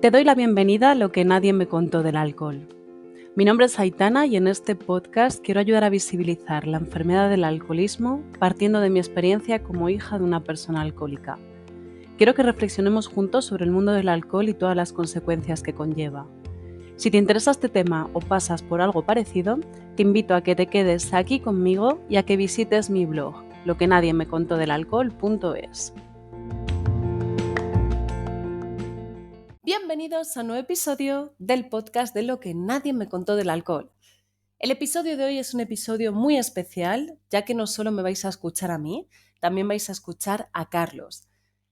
Te doy la bienvenida a Lo que nadie me contó del alcohol. Mi nombre es Aitana y en este podcast quiero ayudar a visibilizar la enfermedad del alcoholismo partiendo de mi experiencia como hija de una persona alcohólica. Quiero que reflexionemos juntos sobre el mundo del alcohol y todas las consecuencias que conlleva. Si te interesa este tema o pasas por algo parecido, te invito a que te quedes aquí conmigo y a que visites mi blog, loquenadiemecontodelalcohol.es. Bienvenidos a un nuevo episodio del podcast de Lo que nadie me contó del alcohol. El episodio de hoy es un episodio muy especial, ya que no solo me vais a escuchar a mí, también vais a escuchar a Carlos.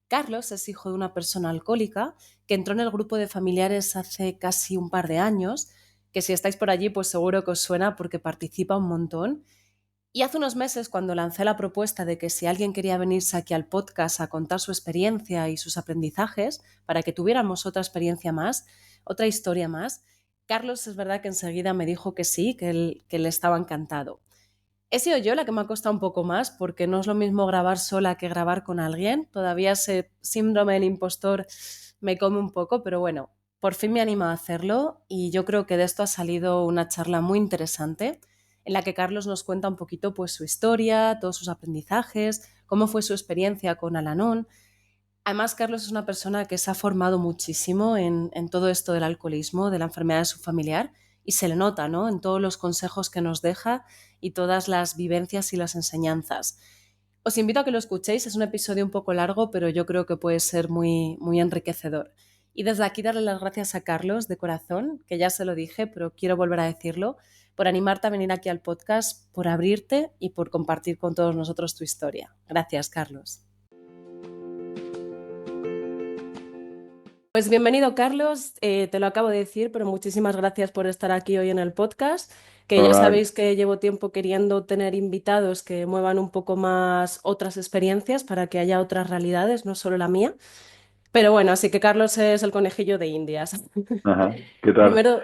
Carlos es hijo de una persona alcohólica que entró en el grupo de familiares hace casi un par de años, que si estáis por allí pues seguro que os suena porque participa un montón. Y hace unos meses, cuando lancé la propuesta de que si alguien quería venirse aquí al podcast a contar su experiencia y sus aprendizajes, para que tuviéramos otra experiencia más, otra historia más, Carlos es verdad que enseguida me dijo que sí, que él estaba encantado. He sido yo la que me ha costado un poco más, porque no es lo mismo grabar sola que grabar con alguien. Todavía ese síndrome del impostor me come un poco, pero bueno, por fin me he animado a hacerlo y yo creo que de esto ha salido una charla muy interesante en la que Carlos nos cuenta un poquito pues su historia, todos sus aprendizajes, cómo fue su experiencia con Al-Anon. Además, Carlos es una persona que se ha formado muchísimo en todo esto del alcoholismo, de la enfermedad de su familiar, y se le nota, ¿no?, en todos los consejos que nos deja y todas las vivencias y las enseñanzas. Os invito a que lo escuchéis, es un episodio un poco largo, pero yo creo que puede ser muy, muy enriquecedor. Y desde aquí darle las gracias a Carlos de corazón, que ya se lo dije, pero quiero volver a decirlo, por animarte a venir aquí al podcast, por abrirte y por compartir con todos nosotros tu historia. Gracias, Carlos. Pues bienvenido, Carlos. Te lo acabo de decir, pero muchísimas gracias por estar aquí hoy en el podcast, que ya Hola, sabéis que llevo tiempo queriendo tener invitados que muevan un poco más otras experiencias para que haya otras realidades, no solo la mía. Pero bueno, así que Carlos es el conejillo de Indias. ajá, ¿qué tal? Primero,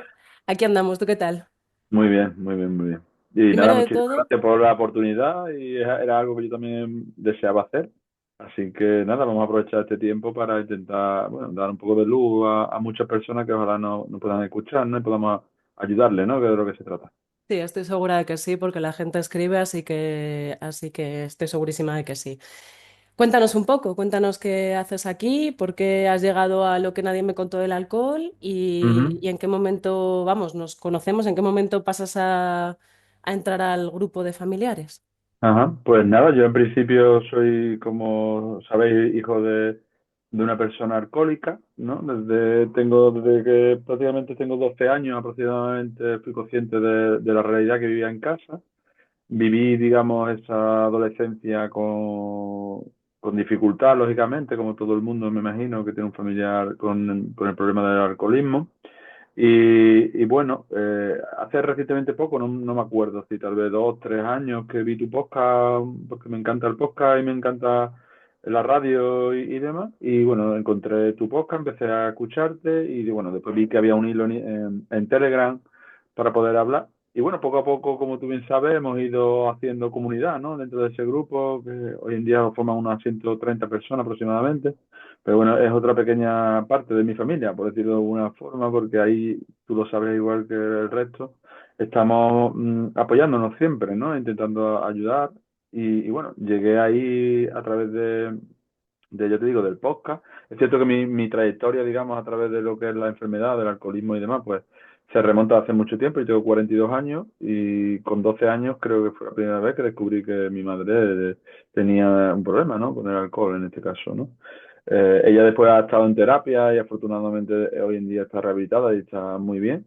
aquí andamos. ¿Tú qué tal? Muy bien, muy bien, muy bien. Y nada, Primero de muchísimas todo, gracias por la oportunidad y era algo que yo también deseaba hacer. Así que nada, vamos a aprovechar este tiempo para intentar, bueno, dar un poco de luz a muchas personas que ojalá no puedan escuchar, ¿no? Y podamos ayudarles, ¿no? Que es de lo que se trata. sí, estoy segura de que sí, porque la gente escribe, así que estoy segurísima de que sí. Cuéntanos un poco, cuéntanos qué haces aquí, por qué has llegado a lo que nadie me contó del alcohol y en qué momento, vamos, nos conocemos, en qué momento pasas a entrar al grupo de familiares. Ajá, pues nada, yo en principio soy, como sabéis, hijo de una persona alcohólica, ¿no? Desde que prácticamente tengo 12 años aproximadamente fui consciente de la realidad que vivía en casa. Viví, digamos, esa adolescencia con dificultad, lógicamente, como todo el mundo me imagino que tiene un familiar con el problema del alcoholismo. Y bueno, hace recientemente poco, no me acuerdo si tal vez 2, 3 años que vi tu podcast, porque me encanta el podcast y me encanta la radio y demás. Y bueno, encontré tu podcast, empecé a escucharte y bueno, después vi que había un hilo en Telegram para poder hablar. Y bueno, poco a poco, como tú bien sabes, hemos ido haciendo comunidad, ¿no? Dentro de ese grupo, que hoy en día forman unas 130 personas aproximadamente. Pero bueno, es otra pequeña parte de mi familia, por decirlo de alguna forma, porque ahí, tú lo sabes igual que el resto, estamos apoyándonos siempre, ¿no? Intentando ayudar. Y bueno, llegué ahí a través yo te digo, del podcast. Es cierto que mi trayectoria, digamos, a través de lo que es la enfermedad, del alcoholismo y demás, pues se remonta a hace mucho tiempo. Yo tengo 42 años y con 12 años creo que fue la primera vez que descubrí que mi madre tenía un problema, ¿no? Con el alcohol en este caso, ¿no? Ella después ha estado en terapia y afortunadamente hoy en día está rehabilitada y está muy bien.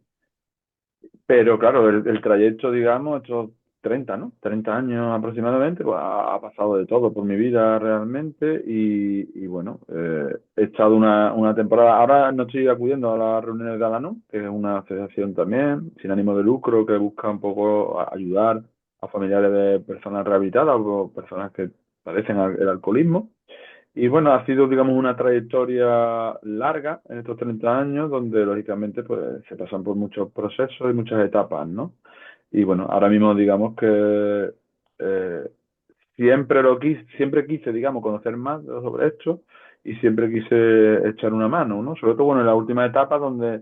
Pero claro, el trayecto, digamos, estos 30, ¿no? 30 años aproximadamente, pues ha pasado de todo por mi vida realmente y bueno, he estado una temporada, ahora no estoy acudiendo a las reuniones de Al-Anon, que es una asociación también sin ánimo de lucro que busca un poco ayudar a familiares de personas rehabilitadas o personas que padecen el alcoholismo. Y bueno, ha sido, digamos, una trayectoria larga en estos 30 años, donde lógicamente pues se pasan por muchos procesos y muchas etapas, ¿no? Y bueno, ahora mismo digamos que siempre quise, digamos, conocer más sobre esto y siempre quise echar una mano, ¿no? Sobre todo, bueno, en la última etapa donde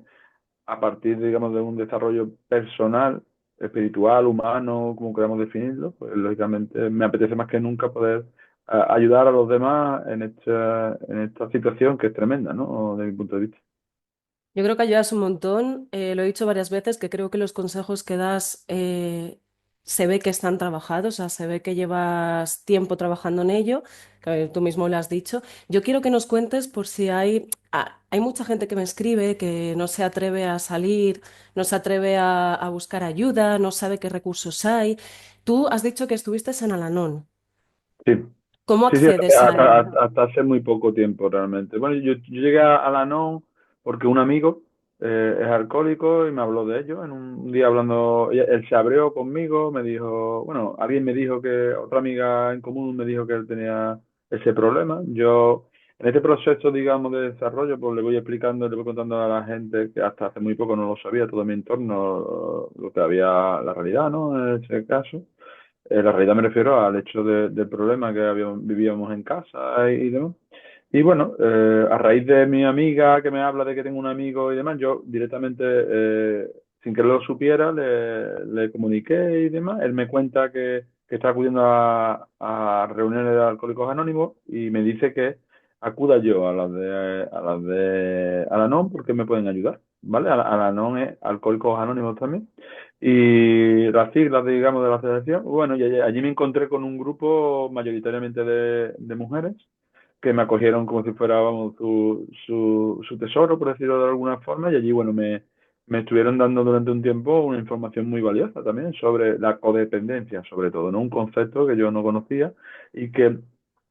a partir, digamos, de un desarrollo personal, espiritual, humano, como queramos definirlo, pues lógicamente me apetece más que nunca poder ayudar a los demás en esta situación que es tremenda, ¿no? Desde mi punto de vista. Yo creo que ayudas un montón. Lo he dicho varias veces que creo que los consejos que das se ve que están trabajados, o sea, se ve que llevas tiempo trabajando en ello, que tú mismo lo has dicho. Yo quiero que nos cuentes por si hay mucha gente que me escribe que no se atreve a salir, no se atreve a buscar ayuda, no sabe qué recursos hay. Tú has dicho que estuviste en Alanón. Sí, ¿Cómo sí, sí, accedes a él? hasta hace muy poco tiempo realmente. Bueno, yo llegué a la NON porque un amigo es alcohólico y me habló de ello. En un día hablando, él se abrió conmigo, me dijo, bueno, alguien me dijo que, otra amiga en común me dijo que él tenía ese problema. Yo, en este proceso, digamos, de desarrollo, pues le voy explicando, le voy contando a la gente que hasta hace muy poco no lo sabía, todo mi entorno, lo que había, la realidad, ¿no? En ese caso. La realidad me refiero al hecho del problema que vivíamos en casa y demás. Y bueno, a raíz de mi amiga que me habla de que tengo un amigo y demás, yo directamente, sin que él lo supiera, le comuniqué y demás. Él me cuenta que está acudiendo a reuniones de Alcohólicos Anónimos y me dice que acuda yo a las de Alanon porque me pueden ayudar, ¿vale? Alanon es Alcohólicos Anónimos también. Y las siglas, digamos, de la asociación, bueno, y allí me encontré con un grupo mayoritariamente de mujeres que me acogieron como si fuera, vamos, su tesoro, por decirlo de alguna forma, y allí, bueno, me estuvieron dando durante un tiempo una información muy valiosa también sobre la codependencia, sobre todo, ¿no? Un concepto que yo no conocía y que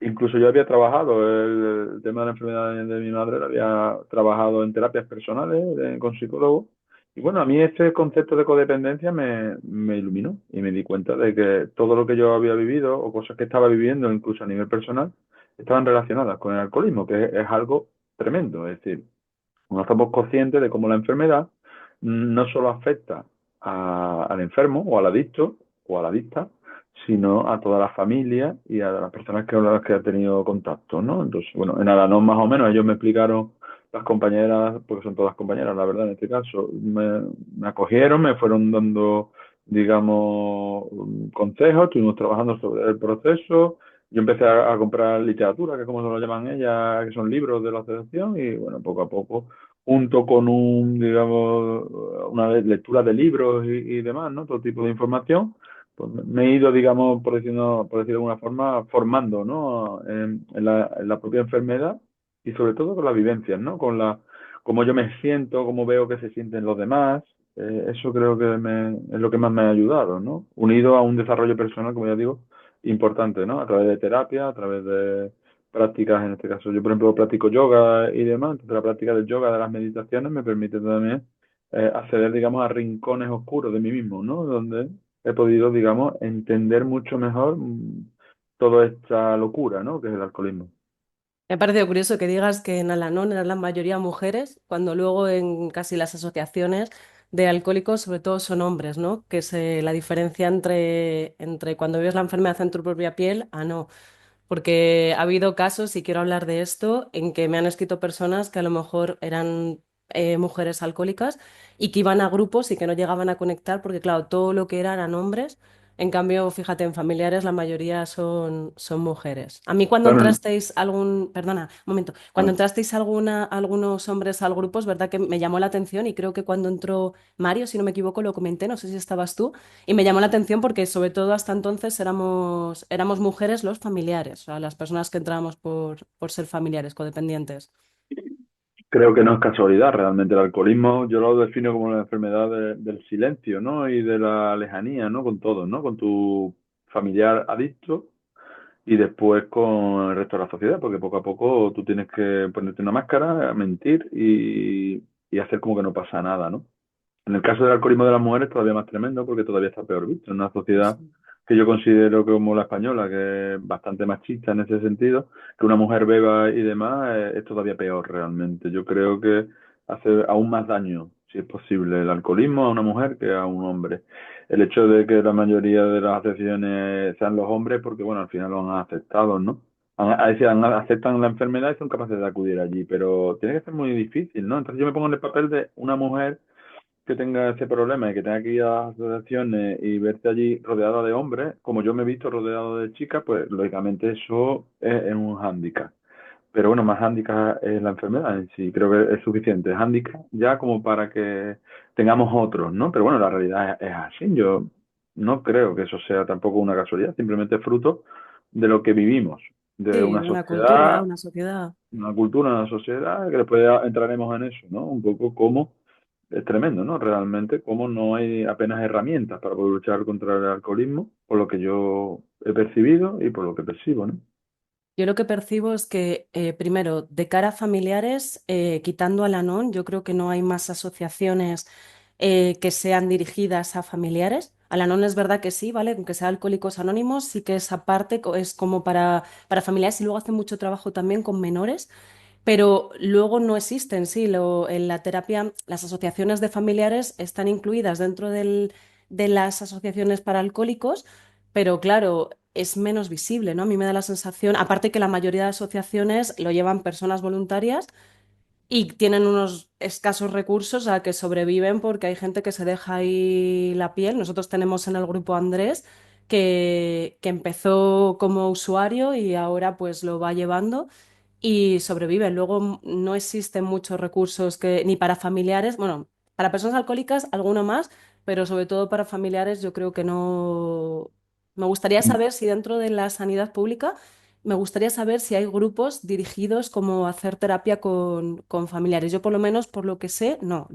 incluso yo había trabajado, el tema de la enfermedad de mi madre, lo había trabajado en terapias personales con psicólogos. Y bueno, a mí este concepto de codependencia me iluminó y me di cuenta de que todo lo que yo había vivido o cosas que estaba viviendo, incluso a nivel personal, estaban relacionadas con el alcoholismo, que es algo tremendo. Es decir, no estamos conscientes de cómo la enfermedad no solo afecta al enfermo o al adicto o a la adicta, sino a toda la familia y a las personas con las que ha tenido contacto, ¿no? Entonces, bueno, en Alanón más o menos ellos me explicaron, las compañeras, porque son todas compañeras, la verdad, en este caso, me acogieron, me fueron dando, digamos, consejos, estuvimos trabajando sobre el proceso. Yo empecé a comprar literatura, que es como se lo llaman ellas, que son libros de la asociación, y bueno, poco a poco, junto con digamos, una lectura de libros y demás, ¿no? Todo tipo de información, pues me he ido, digamos, por decirlo de alguna forma, formando, ¿no? En la propia enfermedad y sobre todo con las vivencias, ¿no? Cómo yo me siento, cómo veo que se sienten los demás. Eso creo que es lo que más me ha ayudado, ¿no? Unido a un desarrollo personal, como ya digo, importante, ¿no? A través de terapia, a través de prácticas, en este caso yo, por ejemplo, practico yoga y demás, entonces la práctica del yoga, de las meditaciones, me permite también acceder, digamos, a rincones oscuros de mí mismo, ¿no? Donde he podido, digamos, entender mucho mejor toda esta locura, ¿no? Que es el alcoholismo. Me ha parecido curioso que digas que en Alanón eran la mayoría mujeres, cuando luego en casi las asociaciones de alcohólicos sobre todo son hombres, ¿no? Que la diferencia entre cuando vives la enfermedad en tu propia piel a no. Porque ha habido casos, y quiero hablar de esto, en que me han escrito personas que a lo mejor eran mujeres alcohólicas y que iban a grupos y que no llegaban a conectar porque, claro, todo lo que eran hombres. En cambio, fíjate, en familiares la mayoría son mujeres. A mí cuando Claro, entrasteis perdona, un momento, cuando no. entrasteis algunos hombres al grupo, es verdad que me llamó la atención y creo que cuando entró Mario, si no me equivoco, lo comenté, no sé si estabas tú, y me llamó la atención porque sobre todo hasta entonces éramos mujeres los familiares, o sea, las personas que entrábamos por ser familiares, codependientes. Creo que no es casualidad, realmente el alcoholismo yo lo defino como la enfermedad del silencio, ¿no? Y de la lejanía, ¿no? Con todos, ¿no? Con tu familiar adicto y después con el resto de la sociedad, porque poco a poco tú tienes que ponerte una máscara, mentir y hacer como que no pasa nada, ¿no? En el caso del alcoholismo de las mujeres todavía más tremendo porque todavía está peor visto. En una sociedad Sí. que yo considero como la española, que es bastante machista en ese sentido, que una mujer beba y demás, es todavía peor realmente. Yo creo que hace aún más daño si es posible, el alcoholismo a una mujer que a un hombre. El hecho de que la mayoría de las asociaciones sean los hombres, porque bueno, al final lo han aceptado, ¿no? Es decir, aceptan la enfermedad y son capaces de acudir allí, pero tiene que ser muy difícil, ¿no? Entonces yo me pongo en el papel de una mujer que tenga ese problema y que tenga que ir a las asociaciones y verse allí rodeada de hombres, como yo me he visto rodeado de chicas, pues lógicamente eso es un hándicap. Pero bueno, más hándicap es la enfermedad en sí, creo que es suficiente hándicap ya como para que tengamos otros, ¿no? Pero bueno, la realidad es así, yo no creo que eso sea tampoco una casualidad, simplemente es fruto de lo que vivimos, de Sí, una de una cultura, sociedad, una sociedad. una cultura, una sociedad, que después entraremos en eso, ¿no? Un poco como es tremendo, ¿no? Realmente, como no hay apenas herramientas para poder luchar contra el alcoholismo, por lo que yo he percibido y por lo que percibo, ¿no? Yo lo que percibo es que, primero, de cara a familiares, quitando al Anon, yo creo que no hay más asociaciones que sean dirigidas a familiares. Al Anon es verdad que sí, ¿vale? Aunque sea Alcohólicos Anónimos, sí que esa parte es como para familiares y luego hacen mucho trabajo también con menores. Pero luego no existen, sí, en la terapia las asociaciones de familiares están incluidas dentro de las asociaciones para alcohólicos, pero claro, es menos visible, ¿no? A mí me da la sensación, aparte que la mayoría de asociaciones lo llevan personas voluntarias y tienen unos escasos recursos a que sobreviven porque hay gente que se deja ahí la piel. Nosotros tenemos en el grupo a Andrés que empezó como usuario y ahora pues lo va llevando y sobrevive. Luego no existen muchos recursos que, ni para familiares, bueno, para personas alcohólicas alguno más, pero sobre todo para familiares yo creo que no. Me gustaría saber si dentro de la sanidad pública me gustaría saber si hay grupos dirigidos como a hacer terapia con familiares. Yo por lo menos, por lo que sé, no.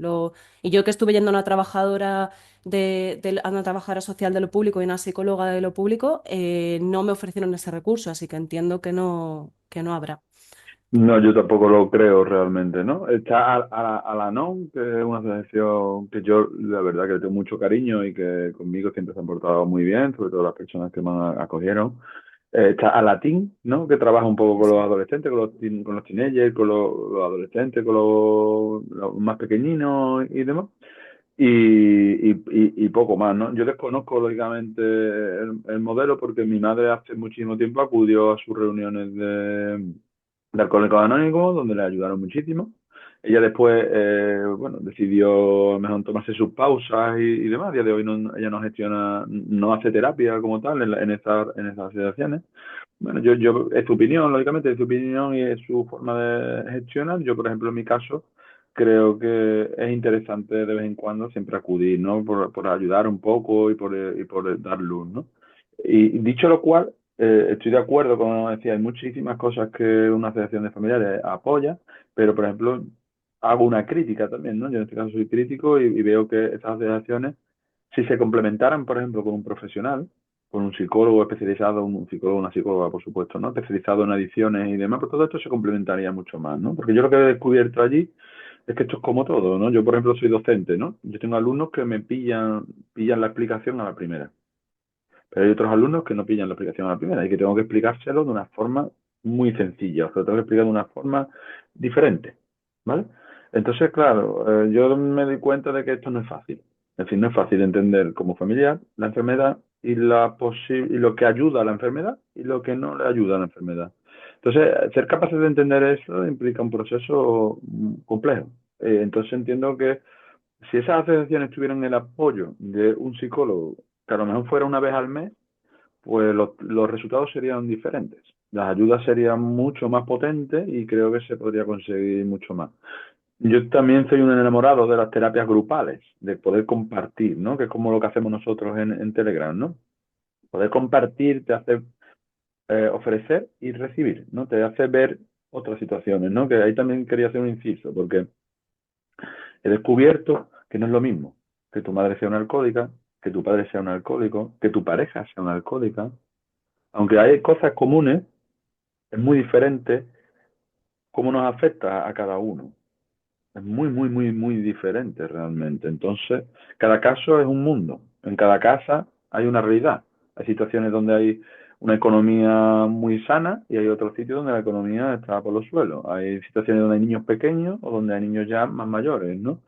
Y yo que estuve yendo a una trabajadora a una trabajadora social de lo público y una psicóloga de lo público, no me ofrecieron ese recurso, así que entiendo que no habrá. No, yo tampoco lo creo realmente, ¿no? Está a la NOM, que es una asociación que yo, la verdad, que le tengo mucho cariño y que conmigo siempre se han portado muy bien, sobre todo las personas que me acogieron. Está a la TIN, ¿no? Que trabaja un poco con los Eso. adolescentes, con los teenagers, con los adolescentes, con los más pequeñinos y demás. Y poco más, ¿no? Yo desconozco, lógicamente, el modelo porque mi madre hace muchísimo tiempo acudió a sus reuniones de Alcohólicos Anónimos, donde le ayudaron muchísimo. Ella después, bueno, decidió mejor tomarse sus pausas y demás. A día de hoy ella no gestiona, no hace terapia como tal en esas situaciones. Bueno, es su opinión, lógicamente, es su opinión y es su forma de gestionar. Yo, por ejemplo, en mi caso, creo que es interesante de vez en cuando siempre acudir, ¿no? Por ayudar un poco y por dar luz, ¿no? Y dicho lo cual, estoy de acuerdo con decía, hay muchísimas cosas que una asociación de familiares apoya, pero, por ejemplo, hago una crítica también, ¿no? Yo en este caso soy crítico y veo que esas asociaciones si se complementaran, por ejemplo, con un profesional, con un psicólogo especializado, un psicólogo, una psicóloga, por supuesto, ¿no? Especializado en adicciones y demás, pues todo esto se complementaría mucho más, ¿no? Porque yo lo que he descubierto allí es que esto es como todo, ¿no? Yo, por ejemplo, soy docente, ¿no? Yo tengo alumnos que pillan la explicación a la primera. Pero hay otros alumnos que no pillan la explicación a la primera y que tengo que explicárselo de una forma muy sencilla, o sea, lo tengo que explicar de una forma diferente, ¿vale? Entonces, claro, yo me doy cuenta de que esto no es fácil. Es decir, no es fácil entender como familiar la enfermedad y, y lo que ayuda a la enfermedad y lo que no le ayuda a la enfermedad. Entonces, ser capaces de entender eso implica un proceso complejo. Entonces entiendo que si esas asociaciones tuvieran el apoyo de un psicólogo, que a lo mejor fuera una vez al mes, pues los resultados serían diferentes. Las ayudas serían mucho más potentes y creo que se podría conseguir mucho más. Yo también soy un enamorado de las terapias grupales, de poder compartir, ¿no? Que es como lo que hacemos nosotros en Telegram, ¿no? Poder compartir te hace ofrecer y recibir, ¿no? Te hace ver otras situaciones, ¿no? Que ahí también quería hacer un inciso, porque he descubierto que no es lo mismo que tu madre sea una alcohólica, que tu padre sea un alcohólico, que tu pareja sea una alcohólica. Aunque hay cosas comunes, es muy diferente cómo nos afecta a cada uno. Es muy, muy, muy, muy diferente realmente. Entonces, cada caso es un mundo. En cada casa hay una realidad. Hay situaciones donde hay una economía muy sana y hay otros sitios donde la economía está por los suelos. Hay situaciones donde hay niños pequeños o donde hay niños ya más mayores, ¿no?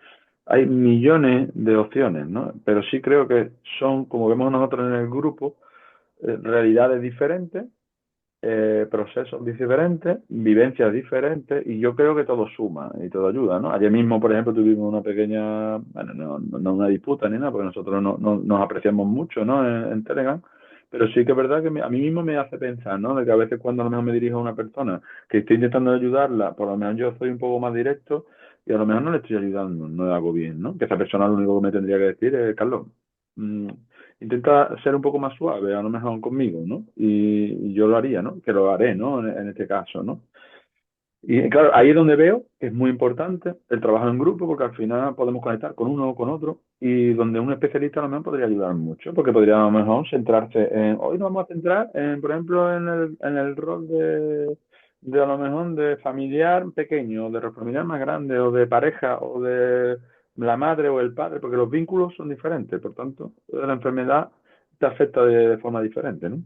hay millones de opciones, ¿no? Pero sí creo que son, como vemos nosotros en el grupo, realidades diferentes, procesos diferentes, vivencias diferentes, y yo creo que todo suma y todo ayuda, ¿no? Ayer mismo, por ejemplo, tuvimos una pequeña, bueno, no una disputa ni nada, porque nosotros no nos apreciamos mucho, ¿no? En Telegram, pero sí que es verdad que a mí mismo me hace pensar, ¿no? De que a veces cuando a lo mejor me dirijo a una persona que estoy intentando ayudarla, por lo menos yo soy un poco más directo y a lo mejor no le estoy ayudando, no le hago bien, ¿no? Que esa persona lo único que me tendría que decir es, Carlos, mm, intenta ser un poco más suave, a lo mejor conmigo, ¿no? Y yo lo haría, ¿no? Que lo haré, ¿no? En este caso, ¿no? Y claro, ahí es donde veo que es muy importante el trabajo en grupo, porque al final podemos conectar con uno o con otro, y donde un especialista a lo mejor podría ayudar mucho, porque podría a lo mejor centrarse en, hoy nos vamos a centrar en, por ejemplo, en el rol de a lo mejor de familiar pequeño, de familiar más grande, o de pareja, o de la madre o el padre, porque los vínculos son diferentes, por tanto, la enfermedad te afecta de forma diferente, ¿no?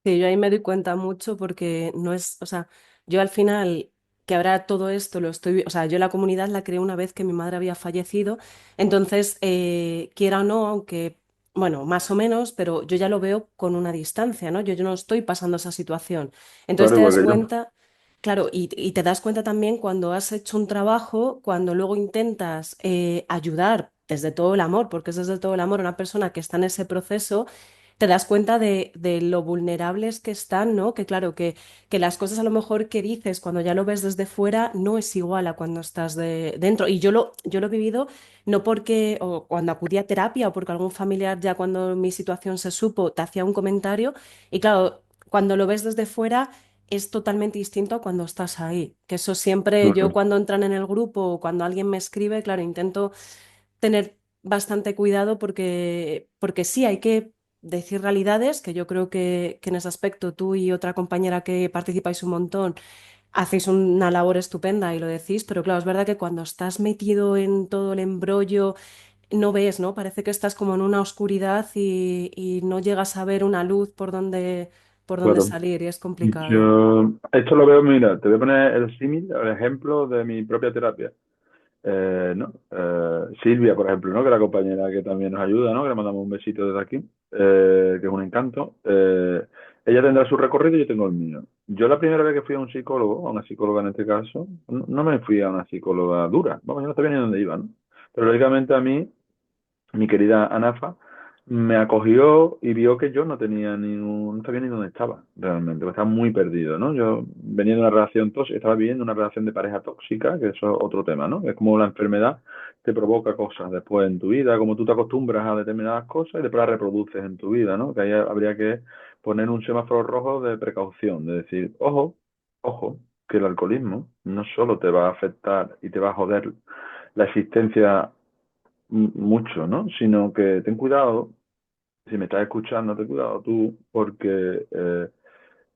Sí, yo ahí me doy cuenta mucho porque no es, o sea, yo al final que ahora todo esto lo estoy, o sea, yo la comunidad la creé una vez que mi madre había fallecido, entonces, quiera o no, aunque, bueno, más o menos, pero yo ya lo veo con una distancia, ¿no? Yo no estoy pasando esa situación. Entonces Claro, te igual das que yo. cuenta, claro, y te das cuenta también cuando has hecho un trabajo, cuando luego intentas ayudar desde todo el amor, porque es desde todo el amor a una persona que está en ese proceso te das cuenta de lo vulnerables que están, ¿no? Que claro, que las cosas a lo mejor que dices cuando ya lo ves desde fuera no es igual a cuando estás dentro. Y yo lo he vivido no porque, o cuando acudí a terapia o porque algún familiar ya cuando mi situación se supo te hacía un comentario. Y claro, cuando lo ves desde fuera es totalmente distinto a cuando estás ahí. Que eso siempre, yo Claro. cuando entran en el grupo o cuando alguien me escribe, claro, intento tener bastante cuidado porque sí, hay que decir realidades, que yo creo que en ese aspecto tú y otra compañera que participáis un montón hacéis una labor estupenda y lo decís, pero claro, es verdad que cuando estás metido en todo el embrollo, no ves, ¿no? Parece que estás como en una oscuridad y no llegas a ver una luz por donde Claro. salir y es complicado. Yo esto lo veo, mira, te voy a poner el símil, el ejemplo de mi propia terapia. ¿No? Silvia, por ejemplo, ¿no? Que es la compañera que también nos ayuda, ¿no? Que le mandamos un besito desde aquí, que es un encanto. Ella tendrá su recorrido y yo tengo el mío. Yo la primera vez que fui a un psicólogo, a una psicóloga en este caso, no me fui a una psicóloga dura. Vamos, yo no sabía ni dónde iba, ¿no? Pero lógicamente a mí mi querida Anafa, me acogió y vio que yo no tenía no sabía ni dónde estaba realmente, porque estaba muy perdido, ¿no? Yo venía de una relación tóxica, estaba viviendo una relación de pareja tóxica, que eso es otro tema, ¿no? Es como la enfermedad te provoca cosas después en tu vida, como tú te acostumbras a determinadas cosas y después las reproduces en tu vida, ¿no? Que ahí habría que poner un semáforo rojo de precaución, de decir, ojo, ojo, que el alcoholismo no solo te va a afectar y te va a joder la existencia mucho, ¿no? Sino que ten cuidado, si me estás escuchando, ten cuidado tú, porque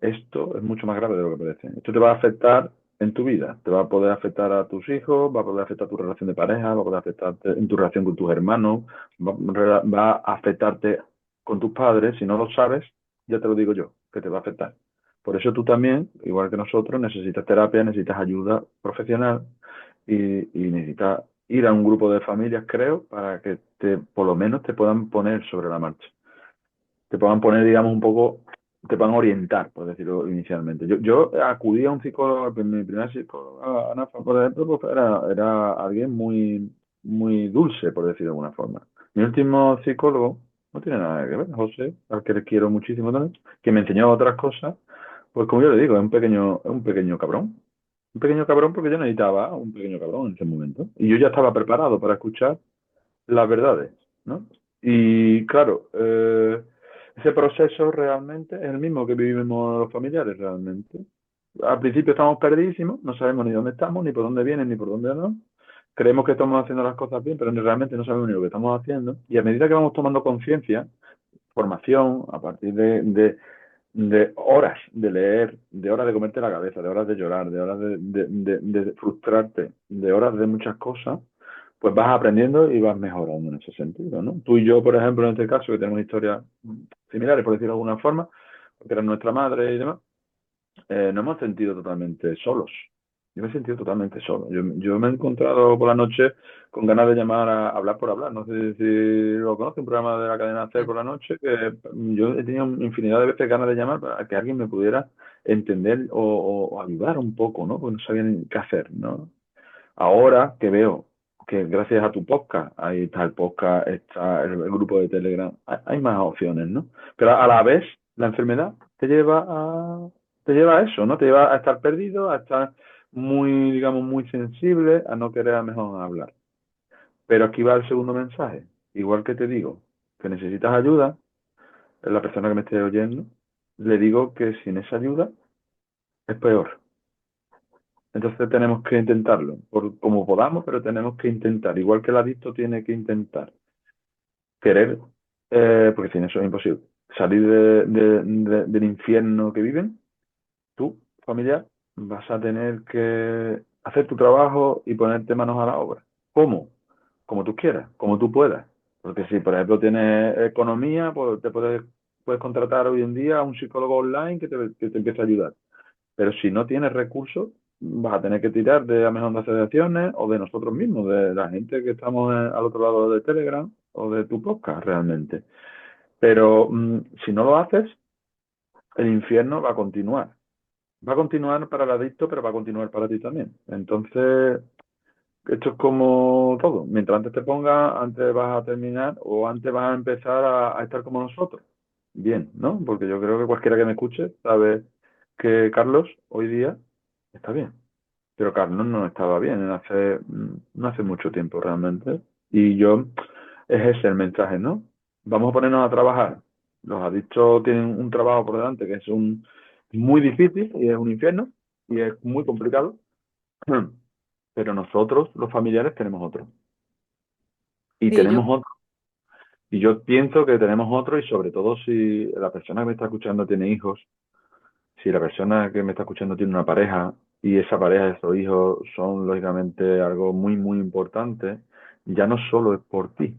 esto es mucho más grave de lo que parece. Esto te va a afectar en tu vida, te va a poder afectar a tus hijos, va a poder afectar a tu relación de pareja, va a poder afectarte en tu relación con tus hermanos, va a afectarte con tus padres, si no lo sabes, ya te lo digo yo, que te va a afectar. Por eso tú también, igual que nosotros, necesitas terapia, necesitas ayuda profesional y necesitas ir a un grupo de familias, creo, para que por lo menos te puedan poner sobre la marcha, te puedan poner, digamos, un poco, te puedan orientar, por decirlo inicialmente. Yo acudí a un psicólogo, mi primer psicólogo, Anafa, por ejemplo, pues era alguien muy dulce, por decirlo de alguna forma. Mi último psicólogo no tiene nada que ver, José, al que le quiero muchísimo también, que me enseñó otras cosas, pues como yo le digo, es un pequeño cabrón. Un pequeño cabrón porque yo necesitaba un pequeño cabrón en ese momento. Y yo ya estaba preparado para escuchar las verdades, ¿no? Y claro, ese proceso realmente es el mismo que vivimos los familiares realmente. Al principio estamos perdidísimos, no sabemos ni dónde estamos, ni por dónde vienen, ni por dónde no. Creemos que estamos haciendo las cosas bien, pero realmente no sabemos ni lo que estamos haciendo. Y a medida que vamos tomando conciencia, formación, a partir de horas de leer, de horas de comerte la cabeza, de horas de llorar, de horas de frustrarte, de horas de muchas cosas, pues vas aprendiendo y vas mejorando en ese sentido, ¿no? Tú y yo, por ejemplo, en este caso, que tenemos historias similares, por decirlo de alguna forma, porque eres nuestra madre y demás, nos hemos sentido totalmente solos, Yo me he sentido totalmente solo. Yo me he encontrado por la noche con ganas de llamar a hablar por hablar. No sé si lo conoce, un programa de la cadena SER Mm. por la noche, que yo he tenido infinidad de veces ganas de llamar para que alguien me pudiera entender o ayudar un poco, ¿no? Porque no sabía ni qué hacer, ¿no? Ahora que veo que gracias a tu podcast, ahí está el podcast, está el grupo de Telegram, hay más opciones, ¿no? Pero a la vez, la enfermedad te lleva a eso, ¿no? Te lleva a estar perdido, a estar muy, digamos, muy sensible, a no querer a mejor hablar. Pero aquí va el segundo mensaje. Igual que te digo que necesitas ayuda, la persona que me esté oyendo, le digo que sin esa ayuda es peor. Entonces tenemos que intentarlo, por, como podamos, pero tenemos que intentar. Igual que el adicto tiene que intentar querer, porque sin eso es imposible, salir del infierno que viven, tú, familiar, vas a tener que hacer tu trabajo y ponerte manos a la obra. ¿Cómo? Como tú quieras, como tú puedas. Porque si, por ejemplo, tienes economía, pues puedes contratar hoy en día a un psicólogo online que te empiece a ayudar. Pero si no tienes recursos, vas a tener que tirar de a mejor de asociaciones o de nosotros mismos, de la gente que estamos al otro lado de Telegram o de tu podcast realmente. Pero si no lo haces, el infierno va a continuar. Va a continuar para el adicto, pero va a continuar para ti también. Entonces, esto es como todo. Mientras antes te pongas, antes vas a terminar o antes vas a empezar a estar como nosotros. Bien, ¿no? Porque yo creo que cualquiera que me escuche sabe que Carlos hoy día está bien. Pero Carlos no estaba bien no hace mucho tiempo realmente. Y yo, es ese el mensaje, ¿no? Vamos a ponernos a trabajar. Los adictos tienen un trabajo por delante que es muy difícil y es un infierno y es muy complicado. Pero nosotros, los familiares, tenemos otro. Y Sí, tenemos yo, otro. Y yo pienso que tenemos otro y sobre todo si la persona que me está escuchando tiene hijos, si la persona que me está escuchando tiene una pareja y esa pareja, esos hijos son lógicamente algo muy, muy importante, ya no solo es por ti,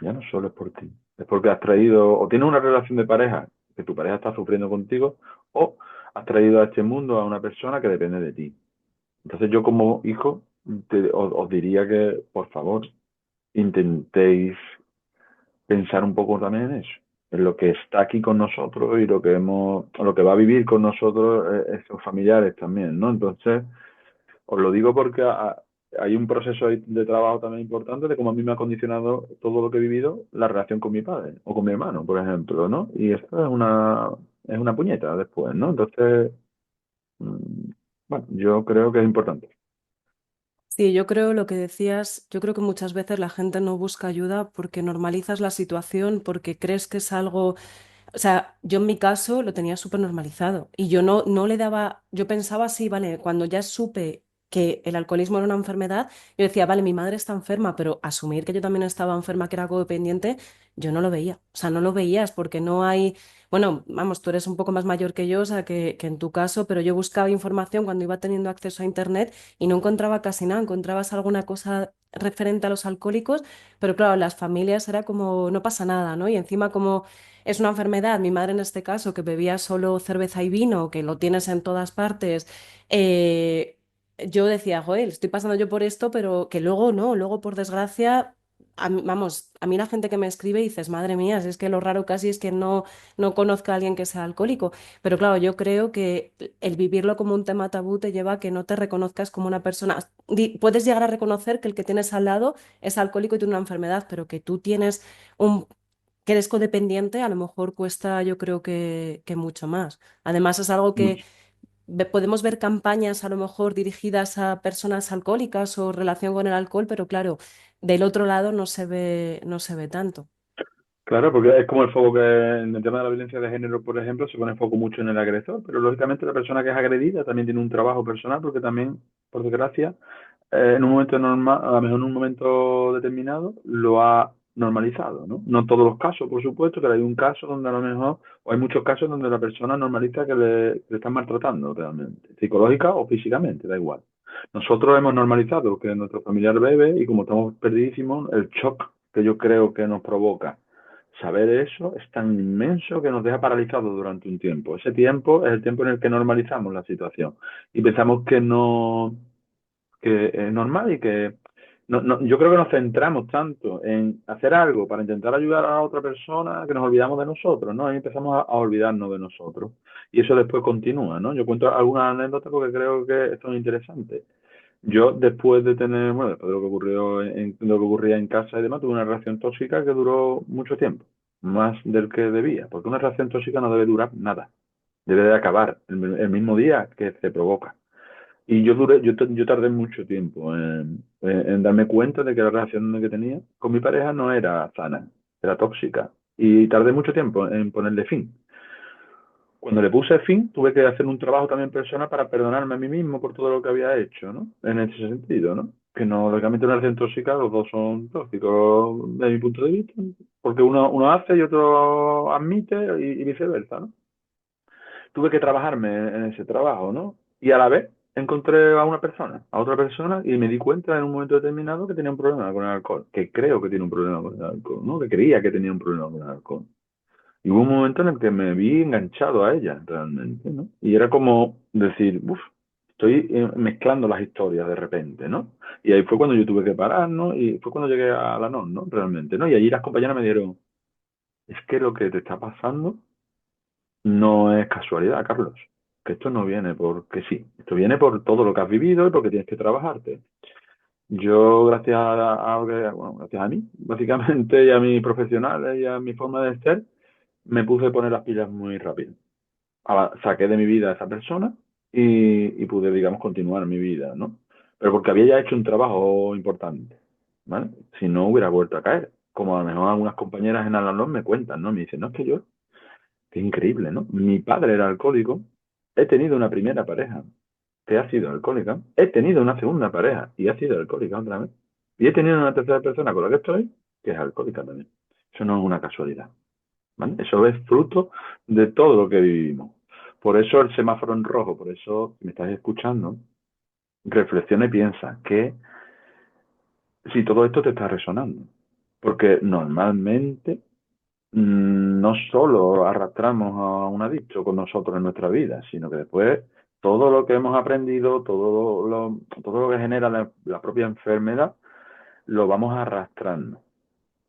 ya no solo es por ti, es porque has traído o tienes una relación de pareja que tu pareja está sufriendo contigo o has traído a este mundo a una persona que depende de ti. Entonces yo como hijo os diría que por favor intentéis pensar un poco también en eso, en lo que está aquí con nosotros y lo que va a vivir con nosotros esos familiares también, ¿no? Entonces, os lo digo porque hay un proceso ahí de trabajo también importante de cómo a mí me ha condicionado todo lo que he vivido la relación con mi padre o con mi hermano, por ejemplo, ¿no? Y esto es una puñeta después, ¿no? Entonces, bueno, yo creo que es importante. sí, yo creo lo que decías, yo creo que muchas veces la gente no busca ayuda porque normalizas la situación, porque crees que es algo. O sea, yo en mi caso lo tenía súper normalizado y yo no le daba, yo pensaba así, vale, cuando ya supe que el alcoholismo era una enfermedad, yo decía, vale, mi madre está enferma, pero asumir que yo también estaba enferma, que era codependiente, yo no lo veía. O sea, no lo veías porque no hay, bueno, vamos, tú eres un poco más mayor que yo, o sea, que en tu caso, pero yo buscaba información cuando iba teniendo acceso a Internet y no encontraba casi nada, encontrabas alguna cosa referente a los alcohólicos, pero claro, las familias era como, no pasa nada, ¿no? Y encima como es una enfermedad, mi madre en este caso, que bebía solo cerveza y vino, que lo tienes en todas partes, yo decía, joder, estoy pasando yo por esto, pero que luego no, luego por desgracia, vamos, a mí la gente que me escribe dices, madre mía, si es que lo raro casi es que no conozca a alguien que sea alcohólico, pero claro, yo creo que el vivirlo como un tema tabú te lleva a que no te reconozcas como una persona. Puedes llegar a reconocer que el que tienes al lado es alcohólico y tiene una enfermedad, pero que tú tienes un que eres codependiente, a lo mejor cuesta yo creo que mucho más. Además es algo que Mucho. podemos ver campañas a lo mejor dirigidas a personas alcohólicas o relación con el alcohol, pero claro, del otro lado no se ve tanto. Claro, porque es como el foco que en el tema de la violencia de género, por ejemplo, se pone foco mucho en el agresor, pero lógicamente la persona que es agredida también tiene un trabajo personal porque también, por desgracia, en un momento normal, a lo mejor en un momento determinado, lo ha normalizado, ¿no? No en todos los casos, por supuesto, pero hay un caso donde a lo mejor, o hay muchos casos donde la persona normaliza que le están maltratando realmente, psicológica o físicamente, da igual. Nosotros hemos normalizado que nuestro familiar bebe y como estamos perdidísimos, el shock que yo creo que nos provoca saber eso es tan inmenso que nos deja paralizados durante un tiempo. Ese tiempo es el tiempo en el que normalizamos la situación y pensamos que no, que es normal y que yo creo que nos centramos tanto en hacer algo para intentar ayudar a otra persona que nos olvidamos de nosotros, ¿no? Ahí empezamos a olvidarnos de nosotros y eso después continúa, ¿no? Yo cuento algunas anécdotas porque creo que son interesantes. Yo después de tener, bueno, después de lo que ocurrió lo que ocurría en casa y demás, tuve una relación tóxica que duró mucho tiempo, más del que debía, porque una relación tóxica no debe durar nada, debe de acabar el mismo día que se provoca. Y yo tardé mucho tiempo en darme cuenta de que la relación que tenía con mi pareja no era sana, era tóxica. Y tardé mucho tiempo en ponerle fin. Cuando le puse fin, tuve que hacer un trabajo también personal para perdonarme a mí mismo por todo lo que había hecho, ¿no? En ese sentido, ¿no? Que no, lógicamente una relación tóxica, los dos son tóxicos desde mi punto de vista, porque uno hace y otro admite y viceversa, ¿no? Tuve que trabajarme en ese trabajo, ¿no? Y a la vez encontré a otra persona, y me di cuenta en un momento determinado que tenía un problema con el alcohol, que creo que tiene un problema con el alcohol, ¿no? Que creía que tenía un problema con el alcohol. Y hubo un momento en el que me vi enganchado a ella, realmente, ¿no? Y era como decir, uff, estoy mezclando las historias de repente, ¿no? Y ahí fue cuando yo tuve que parar, ¿no? Y fue cuando llegué a la NON, ¿no? Realmente, ¿no? Y allí las compañeras me dieron, es que lo que te está pasando no es casualidad, Carlos. Que esto no viene porque sí. Esto viene por todo lo que has vivido y porque tienes que trabajarte. Yo, bueno, gracias a mí, básicamente, y a mis profesionales y a mi forma de ser, me puse a poner las pilas muy rápido. Saqué de mi vida a esa persona y pude, digamos, continuar mi vida, ¿no? Pero porque había ya hecho un trabajo importante, ¿vale? Si no, hubiera vuelto a caer. Como a lo mejor algunas compañeras en Alanón me cuentan, ¿no? Me dicen, no, es que yo, qué increíble, ¿no? Mi padre era alcohólico, he tenido una primera pareja que ha sido alcohólica, he tenido una segunda pareja y ha sido alcohólica otra vez, y he tenido una tercera persona con la que estoy que es alcohólica también. Eso no es una casualidad, ¿vale? Eso es fruto de todo lo que vivimos. Por eso el semáforo en rojo, por eso, si me estás escuchando, reflexiona y piensa que si todo esto te está resonando, porque normalmente no solo arrastramos a un adicto con nosotros en nuestra vida, sino que después todo lo que hemos aprendido, todo lo que genera la propia enfermedad, lo vamos arrastrando.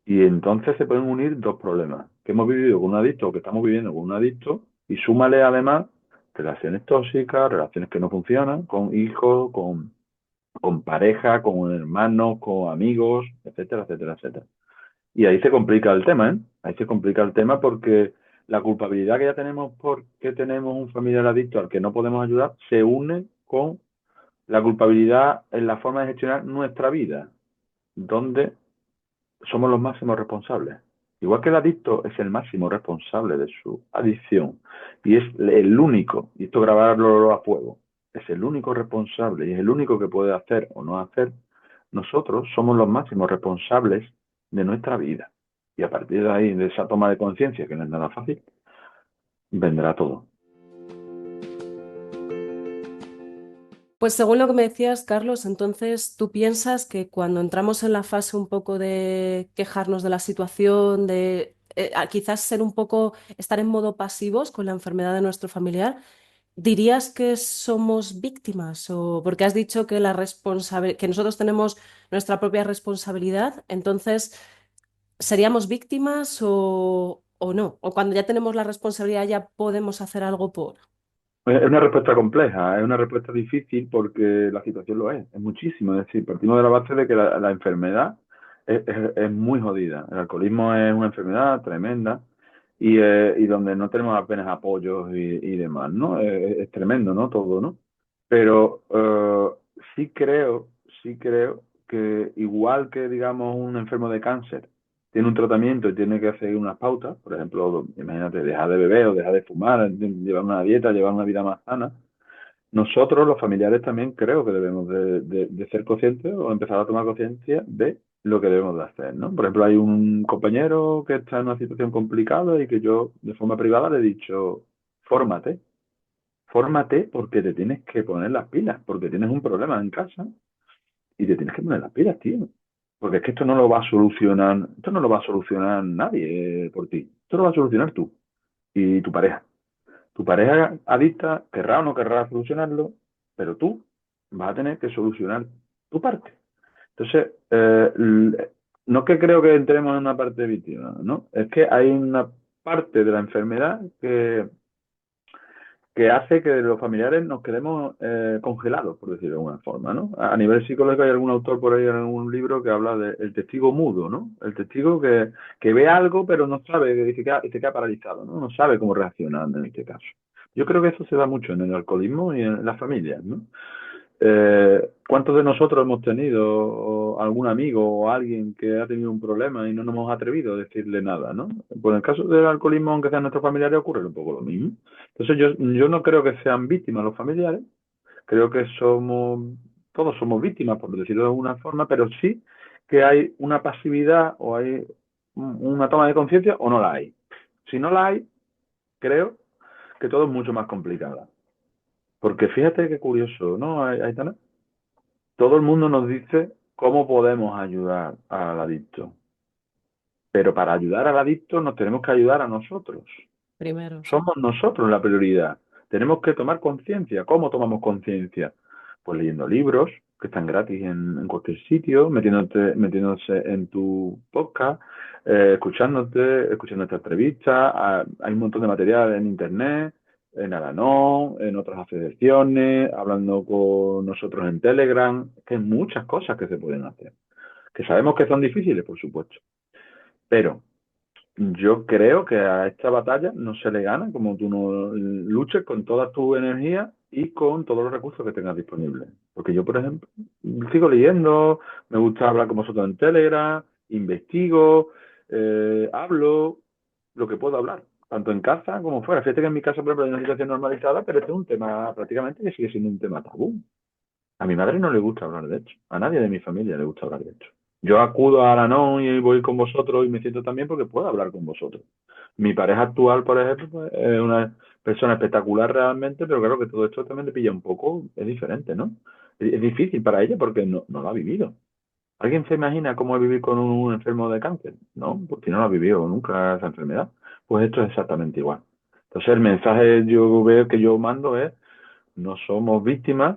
Y entonces se pueden unir dos problemas, que hemos vivido con un adicto o que estamos viviendo con un adicto, y súmale además relaciones tóxicas, relaciones que no funcionan, con hijos, con pareja, con hermanos, con amigos, etcétera, etcétera, etcétera. Y ahí se complica el tema, ¿eh? Ahí se complica el tema porque la culpabilidad que ya tenemos porque tenemos un familiar adicto al que no podemos ayudar se une con la culpabilidad en la forma de gestionar nuestra vida, donde somos los máximos responsables. Igual que el adicto es el máximo responsable de su adicción y es el único, y esto grabarlo a fuego, es el único responsable y es el único que puede hacer o no hacer, nosotros somos los máximos responsables de nuestra vida. Y a partir de ahí, de esa toma de conciencia, que no es nada fácil, vendrá todo. Pues según lo que me decías, Carlos, entonces tú piensas que cuando entramos en la fase un poco de quejarnos de la situación, de quizás ser un poco, estar en modo pasivos con la enfermedad de nuestro familiar, ¿dirías que somos víctimas? O porque has dicho que que nosotros tenemos nuestra propia responsabilidad, entonces, ¿seríamos víctimas o no? O cuando ya tenemos la responsabilidad ya podemos hacer algo por. Es una respuesta compleja, es una respuesta difícil porque la situación lo es muchísimo. Es decir, partimos de la base de que la enfermedad es muy jodida. El alcoholismo es una enfermedad tremenda y donde no tenemos apenas apoyos y demás, ¿no? Es tremendo, ¿no? Todo, ¿no? Pero sí creo que igual que, digamos, un enfermo de cáncer tiene un tratamiento y tiene que seguir unas pautas, por ejemplo, imagínate, dejar de beber o dejar de fumar, llevar una dieta, llevar una vida más sana. Nosotros, los familiares, también creo que debemos de ser conscientes o empezar a tomar conciencia de lo que debemos de hacer, ¿no? Por ejemplo, hay un compañero que está en una situación complicada y que yo, de forma privada, le he dicho, fórmate, fórmate porque te tienes que poner las pilas, porque tienes un problema en casa y te tienes que poner las pilas, tío. Porque es que esto no lo va a solucionar nadie por ti. Esto lo va a solucionar tú y tu pareja. Tu pareja adicta querrá o no querrá solucionarlo, pero tú vas a tener que solucionar tu parte. Entonces, no es que creo que entremos en una parte de víctima, ¿no? Es que hay una parte de la enfermedad que hace que los familiares nos quedemos congelados, por decirlo de alguna forma, ¿no? A nivel psicológico hay algún autor por ahí en algún libro que habla del testigo mudo, ¿no? El testigo que ve algo pero no sabe, que y se queda paralizado, ¿no? No sabe cómo reaccionar en este caso. Yo creo que eso se da mucho en el alcoholismo y en las familias, ¿no? ¿Cuántos de nosotros hemos tenido algún amigo o alguien que ha tenido un problema y no nos hemos atrevido a decirle nada, ¿no? Pues en el caso del alcoholismo, aunque sean nuestros familiares, ocurre un poco lo mismo. Entonces yo no creo que sean víctimas los familiares, creo que todos somos víctimas, por decirlo de alguna forma, pero sí que hay una pasividad o hay una toma de conciencia o no la hay. Si no la hay, creo que todo es mucho más complicado. Porque fíjate qué curioso, ¿no, Aitana? Todo el mundo nos dice cómo podemos ayudar al adicto, pero para ayudar al adicto nos tenemos que ayudar a nosotros. Primero, sí. Somos nosotros la prioridad. Tenemos que tomar conciencia. ¿Cómo tomamos conciencia? Pues leyendo libros que están gratis en cualquier sitio, metiéndose en tu podcast, escuchando esta entrevista. Hay un montón de material en internet, en Alanon, en otras asociaciones, hablando con nosotros en Telegram, que hay muchas cosas que se pueden hacer. Que sabemos que son difíciles, por supuesto. Pero yo creo que a esta batalla no se le gana como tú no luches con toda tu energía y con todos los recursos que tengas disponibles. Porque yo, por ejemplo, sigo leyendo, me gusta hablar con vosotros en Telegram, investigo, hablo lo que puedo hablar, tanto en casa como fuera. Fíjate que en mi casa, por ejemplo, hay una situación normalizada, pero este es un tema prácticamente que sigue siendo un tema tabú. A mi madre no le gusta hablar de hecho. A nadie de mi familia le gusta hablar de hecho. Yo acudo a la non y voy con vosotros y me siento también porque puedo hablar con vosotros. Mi pareja actual, por ejemplo, pues, es una persona espectacular realmente, pero claro que todo esto también le pilla un poco, es diferente, ¿no? Es difícil para ella porque no lo ha vivido. ¿Alguien se imagina cómo es vivir con un enfermo de cáncer? No, porque no lo ha vivido nunca esa enfermedad. Pues esto es exactamente igual. Entonces el mensaje yo veo que yo mando es no somos víctimas,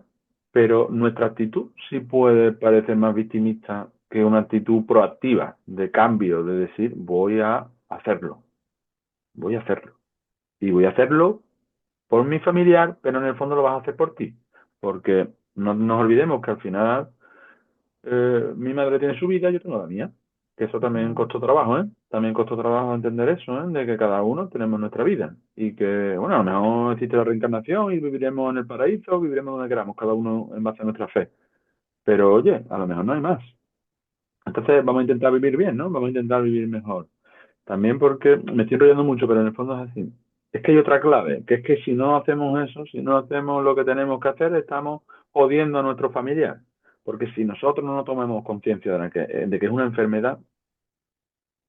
pero nuestra actitud sí puede parecer más victimista que una actitud proactiva de cambio, de decir voy a hacerlo. Y voy a hacerlo por mi familiar, pero en el fondo lo vas a hacer por ti. Porque no nos olvidemos que al final mi madre tiene su vida y yo tengo la mía. Que eso también Mm. costó trabajo, ¿eh? También costó trabajo entender eso, ¿eh? De que cada uno tenemos nuestra vida. Y que, bueno, a lo mejor existe la reencarnación y viviremos en el paraíso, viviremos donde queramos, cada uno en base a nuestra fe. Pero oye, a lo mejor no hay más. Entonces vamos a intentar vivir bien, ¿no? Vamos a intentar vivir mejor. También porque me estoy enrollando mucho, pero en el fondo es así. Es que hay otra clave, que es que si no hacemos eso, si no hacemos lo que tenemos que hacer, estamos jodiendo a nuestro familiar. Porque si nosotros no tomamos conciencia de que es una enfermedad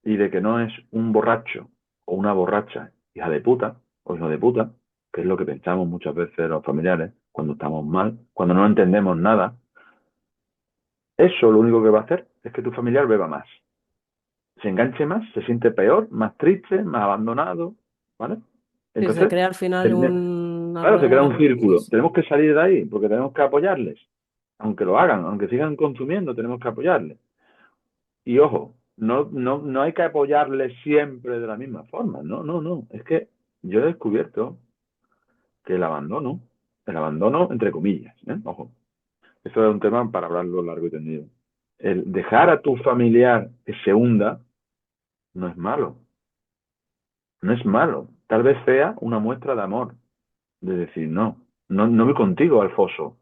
y de que no es un borracho o una borracha hija de puta o hijo de puta, que es lo que pensamos muchas veces los familiares cuando estamos mal, cuando no entendemos nada, eso lo único que va a hacer es que tu familiar beba más, se enganche más, se siente peor, más triste, más abandonado, ¿vale? Sí, se Entonces, crea al final tenemos- una claro, se rueda crea de un bucle, sí, círculo. sí. Tenemos que salir de ahí porque tenemos que apoyarles. Aunque lo hagan, aunque sigan consumiendo, tenemos que apoyarles. Y ojo, no hay que apoyarles siempre de la misma forma. No, no, no. Es que yo he descubierto que el abandono entre comillas, ¿eh? Ojo, eso es un tema para hablarlo largo y tendido. El dejar a tu familiar que se hunda no es malo. No es malo. Tal vez sea una muestra de amor, de decir, no voy contigo al foso,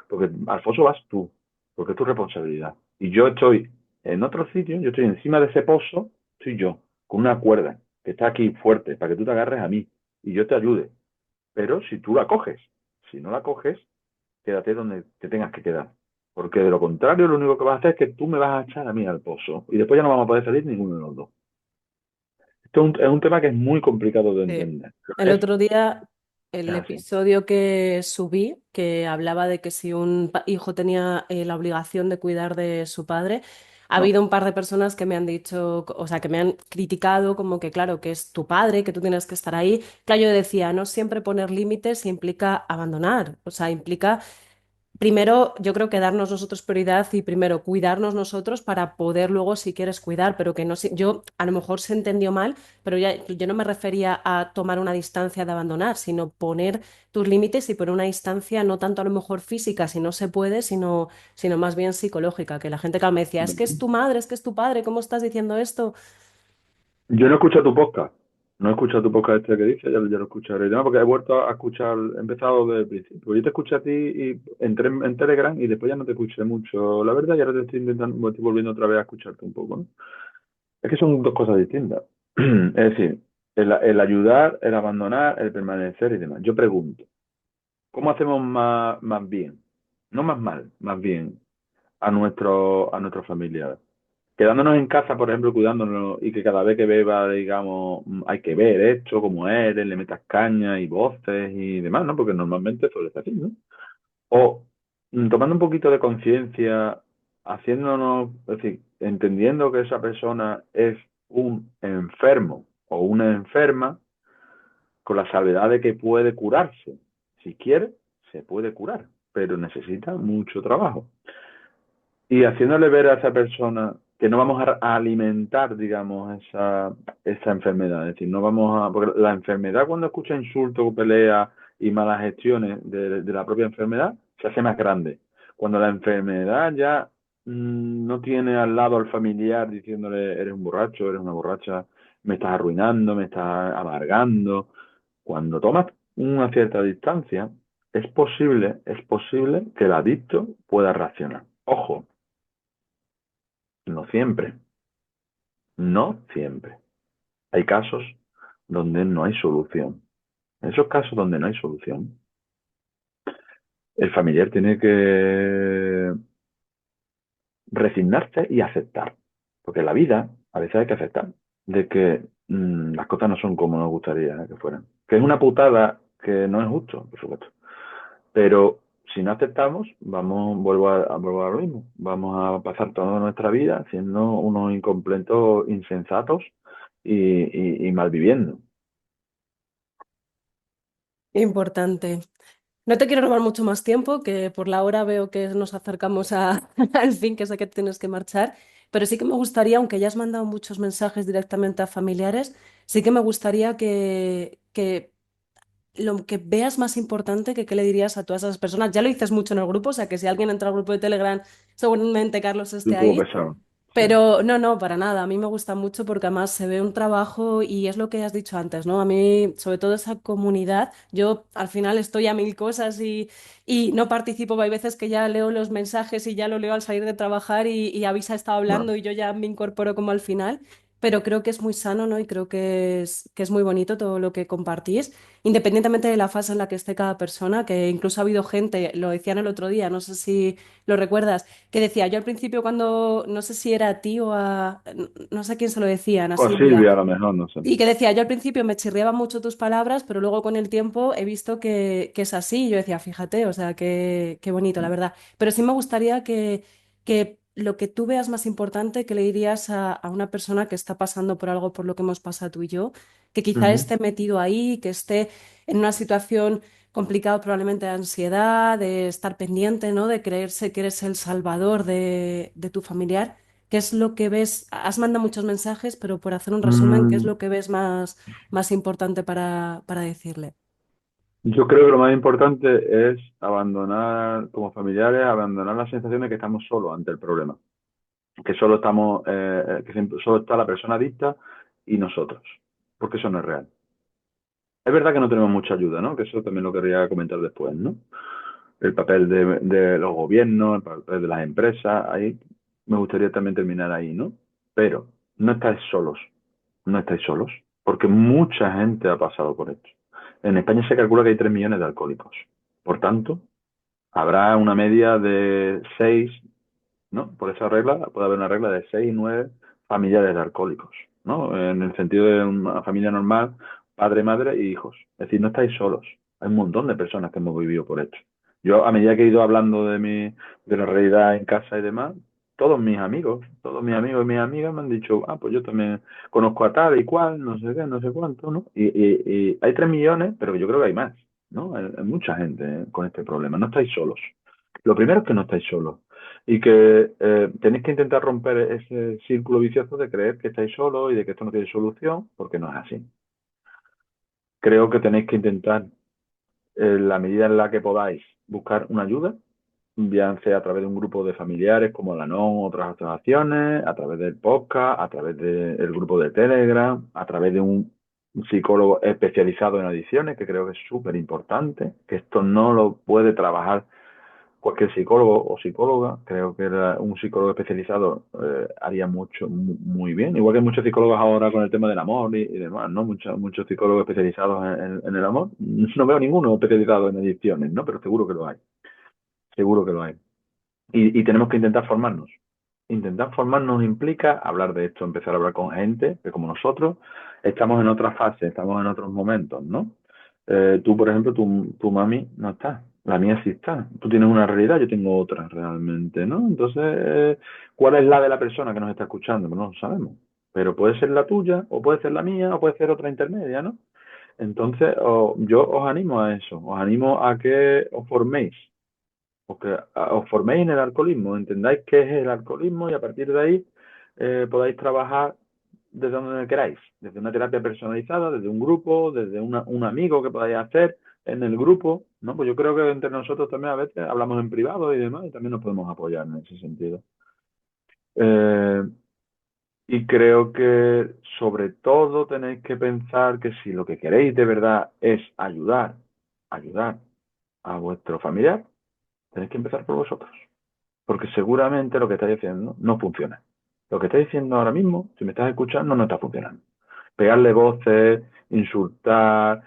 porque al foso vas tú, porque es tu responsabilidad. Y yo estoy en otro sitio, yo estoy encima de ese pozo, estoy yo, con una cuerda que está aquí fuerte, para que tú te agarres a mí y yo te ayude. Pero si tú la coges, si no la coges, quédate donde te tengas que quedar. Porque de lo contrario, lo único que vas a hacer es que tú me vas a echar a mí al pozo y después ya no vamos a poder salir ninguno de los dos. Esto es un tema que es muy complicado de Sí. entender. El otro día, el Es así. episodio que subí, que hablaba de que si un hijo tenía la obligación de cuidar de su padre, ha No. habido un par de personas que me han dicho, o sea, que me han criticado como que, claro, que es tu padre, que tú tienes que estar ahí. Claro, yo decía, no siempre poner límites implica abandonar, o sea, implica primero, yo creo que darnos nosotros prioridad y primero cuidarnos nosotros para poder luego, si quieres, cuidar, pero que no sé, yo a lo mejor se entendió mal, pero ya, yo no me refería a tomar una distancia de abandonar, sino poner tus límites y poner una distancia no tanto a lo mejor física, si no se puede, sino más bien psicológica, que la gente que me decía, es que es tu madre, es que es tu padre, ¿cómo estás diciendo esto? Yo no escucho tu podcast. No he escuchado tu podcast este que dice, ya lo escucharé. No, porque he vuelto a escuchar, he empezado desde el principio. Yo te escuché a ti y entré en Telegram y después ya no te escuché mucho. La verdad, y ahora te estoy intentando, estoy volviendo otra vez a escucharte un poco, ¿no? Es que son dos cosas distintas. Es decir, el ayudar, el abandonar, el permanecer y demás. Yo pregunto, ¿cómo hacemos más bien? No más mal, más bien a nuestros familiares. Quedándonos en casa, por ejemplo, cuidándonos y que cada vez que beba, digamos, hay que ver esto, cómo eres, le metas caña y voces y demás, ¿no? Porque normalmente suele ser así, ¿no? O tomando un poquito de conciencia, haciéndonos, es decir, entendiendo que esa persona es un enfermo o una enferma, con la salvedad de que puede curarse. Si quiere, se puede curar, pero necesita mucho trabajo. Y haciéndole ver a esa persona que no vamos a alimentar, digamos, esa enfermedad. Es decir, no vamos a. Porque la enfermedad, cuando escucha insultos, peleas y malas gestiones de la propia enfermedad, se hace más grande. Cuando la enfermedad ya no tiene al lado al familiar diciéndole, eres un borracho, eres una borracha, me estás arruinando, me estás amargando. Cuando tomas una cierta distancia, es posible que el adicto pueda reaccionar. Ojo, no siempre, no siempre. Hay casos donde no hay solución. En esos casos donde no hay solución, el familiar tiene que resignarse y aceptar. Porque en la vida a veces hay que aceptar de que las cosas no son como nos gustaría que fueran. Que es una putada, que no es justo, por supuesto. Pero si no aceptamos, vuelvo a lo mismo. Vamos a pasar toda nuestra vida siendo unos incompletos insensatos y malviviendo. Importante. No te quiero robar mucho más tiempo, que por la hora veo que nos acercamos al fin, que sé que tienes que marchar, pero sí que me gustaría, aunque ya has mandado muchos mensajes directamente a familiares, sí que me gustaría que lo que veas más importante que qué le dirías a todas esas personas. Ya lo dices mucho en el grupo, o sea que si alguien entra al grupo de Telegram, seguramente Carlos Un esté poco ahí. pesado, sí. Pero no, no, para nada. A mí me gusta mucho porque además se ve un trabajo y es lo que has dicho antes, ¿no? A mí, sobre todo esa comunidad, yo al final estoy a mil cosas y no participo. Hay veces que ya leo los mensajes y ya lo leo al salir de trabajar y Avisa está No. hablando y yo ya me incorporo como al final. Pero creo que es muy sano, ¿no? Y creo que es muy bonito todo lo que compartís, independientemente de la fase en la que esté cada persona, que incluso ha habido gente, lo decían el otro día, no sé si lo recuerdas, que decía yo al principio cuando, no sé si era a ti o a, no sé a quién se lo decían, a O Silvia, Silvia, a lo mejor, no sé. y que decía yo al principio me chirriaban mucho tus palabras, pero luego con el tiempo he visto que es así. Y yo decía, fíjate, o sea, qué bonito, la verdad. Pero sí me gustaría que lo que tú veas más importante, que le dirías a una persona que está pasando por algo por lo que hemos pasado tú y yo, que quizá Ujú. esté metido ahí, que esté en una situación complicada probablemente de ansiedad, de estar pendiente, ¿no? De creerse que eres el salvador de tu familiar. ¿Qué es lo que ves? Has mandado muchos mensajes, pero por hacer un resumen, ¿qué es Mm, lo que ves más importante para decirle? yo creo que lo más importante es abandonar, como familiares, abandonar la sensación de que estamos solos ante el problema. Que solo estamos, que solo está la persona adicta y nosotros. Porque eso no es real. Es verdad que no tenemos mucha ayuda, ¿no? Que eso también lo quería comentar después, ¿no? El papel de los gobiernos, el papel de las empresas, ahí me gustaría también terminar ahí, ¿no? Pero no estáis solos, no estáis solos, porque mucha gente ha pasado por esto. En España se calcula que hay 3 millones de alcohólicos. Por tanto, habrá una media de 6, ¿no? Por esa regla, puede haber una regla de 6, 9 familiares de alcohólicos, ¿no? En el sentido de una familia normal, padre, madre y hijos. Es decir, no estáis solos. Hay un montón de personas que hemos vivido por esto. Yo, a medida que he ido hablando de la realidad en casa y demás, todos mis amigos y mis amigas me han dicho, ah, pues yo también conozco a tal y cual, no sé qué, no sé cuánto, ¿no? Y hay 3 millones, pero yo creo que hay más, ¿no? Hay mucha gente con este problema, no estáis solos. Lo primero es que no estáis solos y que tenéis que intentar romper ese círculo vicioso de creer que estáis solos y de que esto no tiene solución, porque no es así. Creo que tenéis que intentar, en la medida en la que podáis, buscar una ayuda, bien sea a través de un grupo de familiares como la NON, otras asociaciones, a través del podcast, a través del grupo de Telegram, a través de un psicólogo especializado en adicciones, que creo que es súper importante, que esto no lo puede trabajar cualquier psicólogo o psicóloga. Creo que un psicólogo especializado haría mucho, muy bien. Igual que hay muchos psicólogos ahora con el tema del amor y demás, ¿no? Muchos psicólogos especializados en el amor. No veo ninguno especializado en adicciones, ¿no? Pero seguro que lo hay. Seguro que lo hay. Y tenemos que intentar formarnos. Intentar formarnos implica hablar de esto, empezar a hablar con gente que como nosotros estamos en otra fase, estamos en otros momentos, ¿no? Tú, por ejemplo, tu mami no está, la mía sí está. Tú tienes una realidad, yo tengo otra realmente, ¿no? Entonces, ¿cuál es la de la persona que nos está escuchando? Pues no lo sabemos. Pero puede ser la tuya, o puede ser la mía, o puede ser otra intermedia, ¿no? Entonces, yo os animo a eso, os animo a que os forméis, porque os forméis en el alcoholismo, entendáis qué es el alcoholismo y a partir de ahí podáis trabajar desde donde queráis, desde una terapia personalizada, desde un grupo, desde un amigo que podáis hacer en el grupo, ¿no? Pues yo creo que entre nosotros también a veces hablamos en privado y demás y también nos podemos apoyar en ese sentido. Eh, y creo que sobre todo tenéis que pensar que si lo que queréis de verdad es ayudar a vuestro familiar, tenéis que empezar por vosotros. Porque seguramente lo que estáis haciendo no funciona. Lo que estáis diciendo ahora mismo, si me estás escuchando, no está funcionando. Pegarle voces, insultar,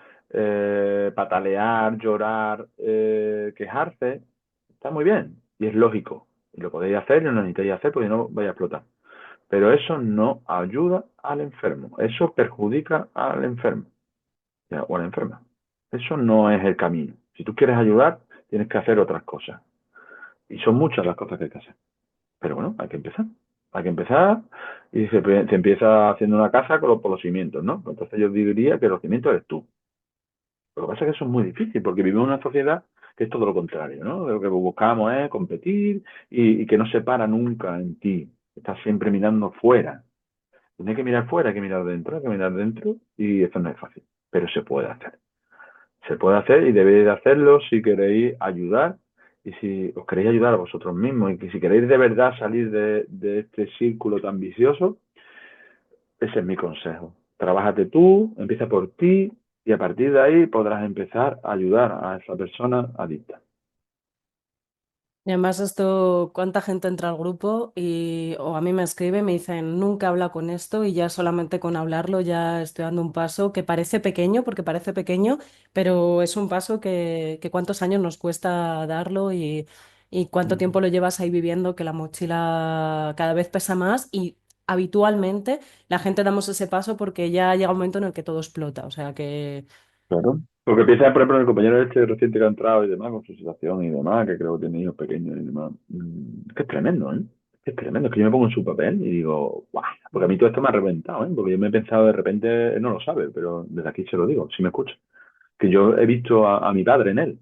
patalear, llorar, quejarse, está muy bien y es lógico. Y lo podéis hacer y lo necesitáis hacer porque no vais a explotar. Pero eso no ayuda al enfermo, eso perjudica al enfermo o a la enferma. Eso no es el camino. Si tú quieres ayudar, tienes que hacer otras cosas. Y son muchas las cosas que hay que hacer. Pero bueno, hay que empezar. Hay que empezar y se empieza haciendo una casa por los cimientos, ¿no? Entonces yo diría que los cimientos eres tú. Lo que pasa es que eso es muy difícil porque vivimos en una sociedad que es todo lo contrario, ¿no? Lo que buscamos es competir y que no se para nunca en ti. Estás siempre mirando fuera. Tienes que mirar fuera, hay que mirar dentro y eso no es fácil, pero se puede hacer. Se puede hacer y debéis de hacerlo si queréis ayudar y si os queréis ayudar a vosotros mismos y que si queréis de verdad salir de este círculo tan vicioso, ese es mi consejo. Trabájate tú, empieza por ti y a partir de ahí podrás empezar a ayudar a esa persona adicta. Y además esto, cuánta gente entra al grupo y o a mí me escribe, me dicen, nunca habla con esto y ya solamente con hablarlo ya estoy dando un paso que parece pequeño, porque parece pequeño, pero es un paso que cuántos años nos cuesta darlo y cuánto Mm. tiempo lo llevas ahí viviendo, que la mochila cada vez pesa más y habitualmente la gente damos ese paso porque ya llega un momento en el que todo explota, o sea que... Claro. Porque piensa, por ejemplo, en el compañero este reciente que ha entrado y demás, con su situación y demás, que creo que tiene hijos pequeños y demás. Es que es tremendo, ¿eh? Es tremendo, es que yo me pongo en su papel y digo, guau, porque a mí todo esto me ha reventado, ¿eh? Porque yo me he pensado de repente, él no lo sabe, pero desde aquí se lo digo, si me escucha, que yo he visto a mi padre en él.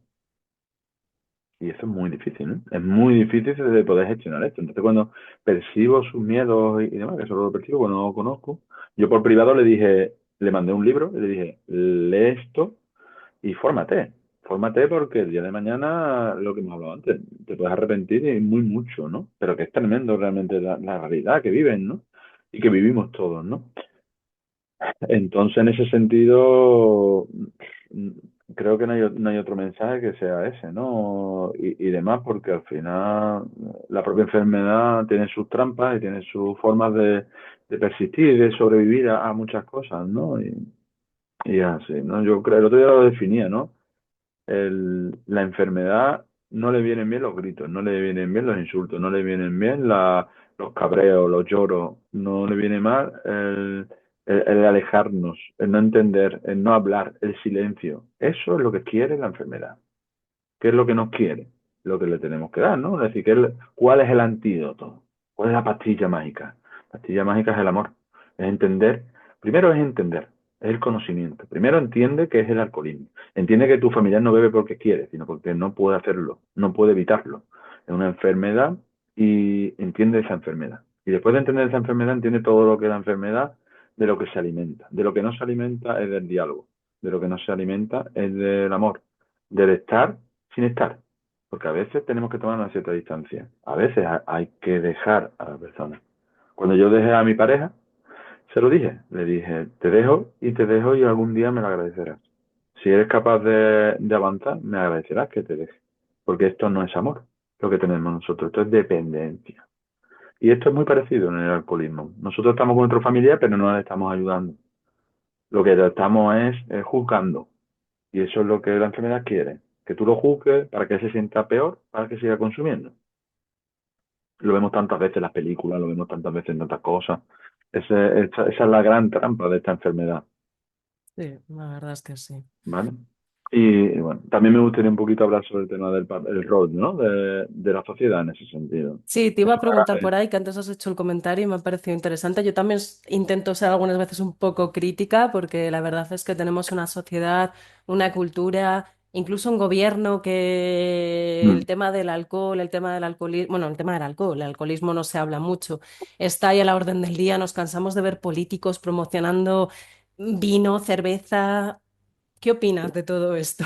Y eso es muy difícil, ¿no? Es muy difícil de poder gestionar esto. Entonces, cuando percibo sus miedos y demás, que solo lo percibo cuando no lo conozco, yo por privado le dije, le mandé un libro y le dije, lee esto y fórmate. Fórmate porque el día de mañana, lo que hemos hablado antes, te puedes arrepentir y muy mucho, ¿no? Pero que es tremendo realmente la realidad que viven, ¿no? Y que vivimos todos, ¿no? Entonces, en ese sentido, mm, creo que no hay otro mensaje que sea ese, ¿no? Y demás, porque al final la propia enfermedad tiene sus trampas y tiene sus formas de persistir y de sobrevivir a muchas cosas, ¿no? Y así, ¿no? Yo creo, el otro día lo definía, ¿no? La enfermedad no le vienen bien los gritos, no le vienen bien los insultos, no le vienen bien los cabreos, los lloros, no le viene mal el alejarnos, el no entender, el no hablar, el silencio. Eso es lo que quiere la enfermedad. ¿Qué es lo que nos quiere? Lo que le tenemos que dar, ¿no? Es decir, ¿cuál es el antídoto? ¿Cuál es la pastilla mágica? La pastilla mágica es el amor. Es entender. Primero es entender. Es el conocimiento. Primero entiende qué es el alcoholismo. Entiende que tu familiar no bebe porque quiere, sino porque no puede hacerlo. No puede evitarlo. Es una enfermedad y entiende esa enfermedad. Y después de entender esa enfermedad, entiende todo lo que es la enfermedad, de lo que se alimenta. De lo que no se alimenta es del diálogo. De lo que no se alimenta es del amor. Del estar sin estar. Porque a veces tenemos que tomar una cierta distancia. A veces hay que dejar a la persona. Cuando yo dejé a mi pareja, se lo dije. Le dije, te dejo y algún día me lo agradecerás. Si eres capaz de avanzar, me agradecerás que te deje. Porque esto no es amor, lo que tenemos nosotros. Esto es dependencia. Y esto es muy parecido en el alcoholismo. Nosotros estamos con nuestra familia, pero no le estamos ayudando. Lo que estamos es juzgando. Y eso es lo que la enfermedad quiere. Que tú lo juzgues para que él se sienta peor, para que siga consumiendo. Lo vemos tantas veces en las películas, lo vemos tantas veces en tantas cosas. Esa es la gran trampa de esta enfermedad, Sí, la verdad es que sí. ¿vale? Y bueno, también me gustaría un poquito hablar sobre el tema el rol, ¿no? De la sociedad en ese sentido. Sí, te iba Es a una preguntar grave. por ahí, que antes has hecho el comentario y me ha parecido interesante. Yo también intento ser algunas veces un poco crítica porque la verdad es que tenemos una sociedad, una cultura, incluso un gobierno que Mm. el tema del alcohol, el tema del alcoholismo, bueno, el tema del alcohol, el alcoholismo no se habla mucho, está ahí a la orden del día. Nos cansamos de ver políticos promocionando vino, cerveza. ¿Qué opinas de todo esto?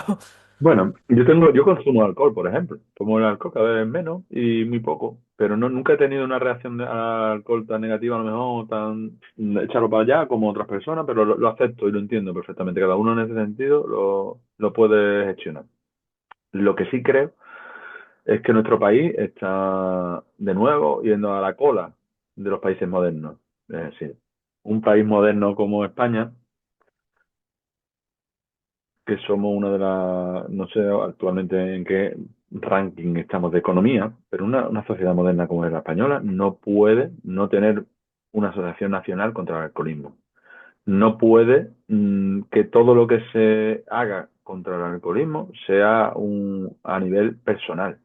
Bueno, yo consumo alcohol, por ejemplo. Tomo el alcohol cada vez menos y muy poco. Pero no, nunca he tenido una reacción al alcohol tan negativa, a lo mejor, tan echarlo para allá como otras personas, pero lo acepto y lo entiendo perfectamente. Cada uno en ese sentido lo puede gestionar. Lo que sí creo es que nuestro país está de nuevo yendo a la cola de los países modernos. Es decir, un país moderno como España, que somos una de las, no sé actualmente en qué ranking estamos de economía, pero una sociedad moderna como es la española no puede no tener una asociación nacional contra el alcoholismo. No puede que todo lo que se haga contra el alcoholismo sea a nivel personal.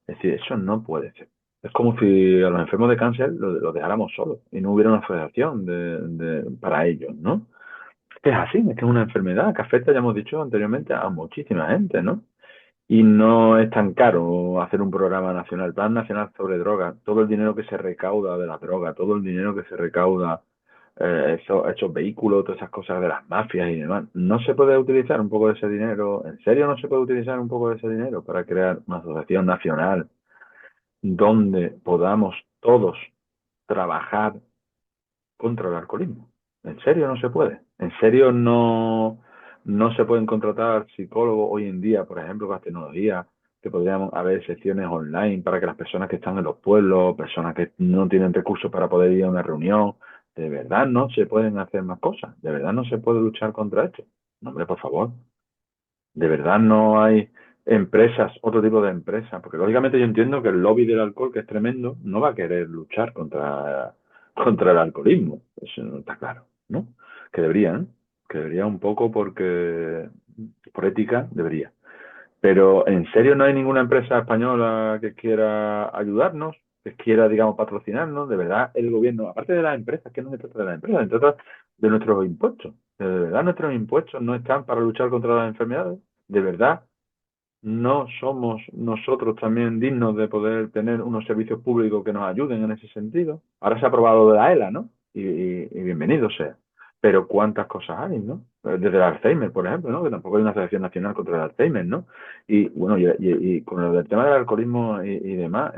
Es decir, eso no puede ser. Es como si a los enfermos de cáncer lo dejáramos solos y no hubiera una asociación para ellos, ¿no? Es así, es que es una enfermedad que afecta, ya hemos dicho anteriormente, a muchísima gente, ¿no? Y no es tan caro hacer un programa nacional, plan nacional sobre drogas, todo el dinero que se recauda de la droga, todo el dinero que se recauda, esos vehículos, todas esas cosas de las mafias y demás. ¿No se puede utilizar un poco de ese dinero? ¿En serio no se puede utilizar un poco de ese dinero para crear una asociación nacional donde podamos todos trabajar contra el alcoholismo? ¿En serio no se puede? ¿En serio no se pueden contratar psicólogos hoy en día, por ejemplo, con las tecnologías, que podríamos haber secciones online para que las personas que están en los pueblos, personas que no tienen recursos para poder ir a una reunión, de verdad no se pueden hacer más cosas? ¿De verdad no se puede luchar contra esto? No, hombre, por favor. ¿De verdad no hay empresas, otro tipo de empresas? Porque lógicamente yo entiendo que el lobby del alcohol, que es tremendo, no va a querer luchar contra el alcoholismo. Eso no está claro, ¿no? Que deberían, que debería un poco porque por ética debería. Pero ¿en serio no hay ninguna empresa española que quiera ayudarnos, que quiera, digamos, patrocinarnos? De verdad, el gobierno, aparte de las empresas, que no se trata de las empresas, se trata de nuestros impuestos. ¿De verdad nuestros impuestos no están para luchar contra las enfermedades? ¿De verdad no somos nosotros también dignos de poder tener unos servicios públicos que nos ayuden en ese sentido? Ahora se ha aprobado lo de la ELA, ¿no? Y bienvenido sea. Pero ¿cuántas cosas hay, no? Desde el Alzheimer, por ejemplo, ¿no? Que tampoco hay una asociación nacional contra el Alzheimer, ¿no? Y bueno, y con el tema del alcoholismo y demás,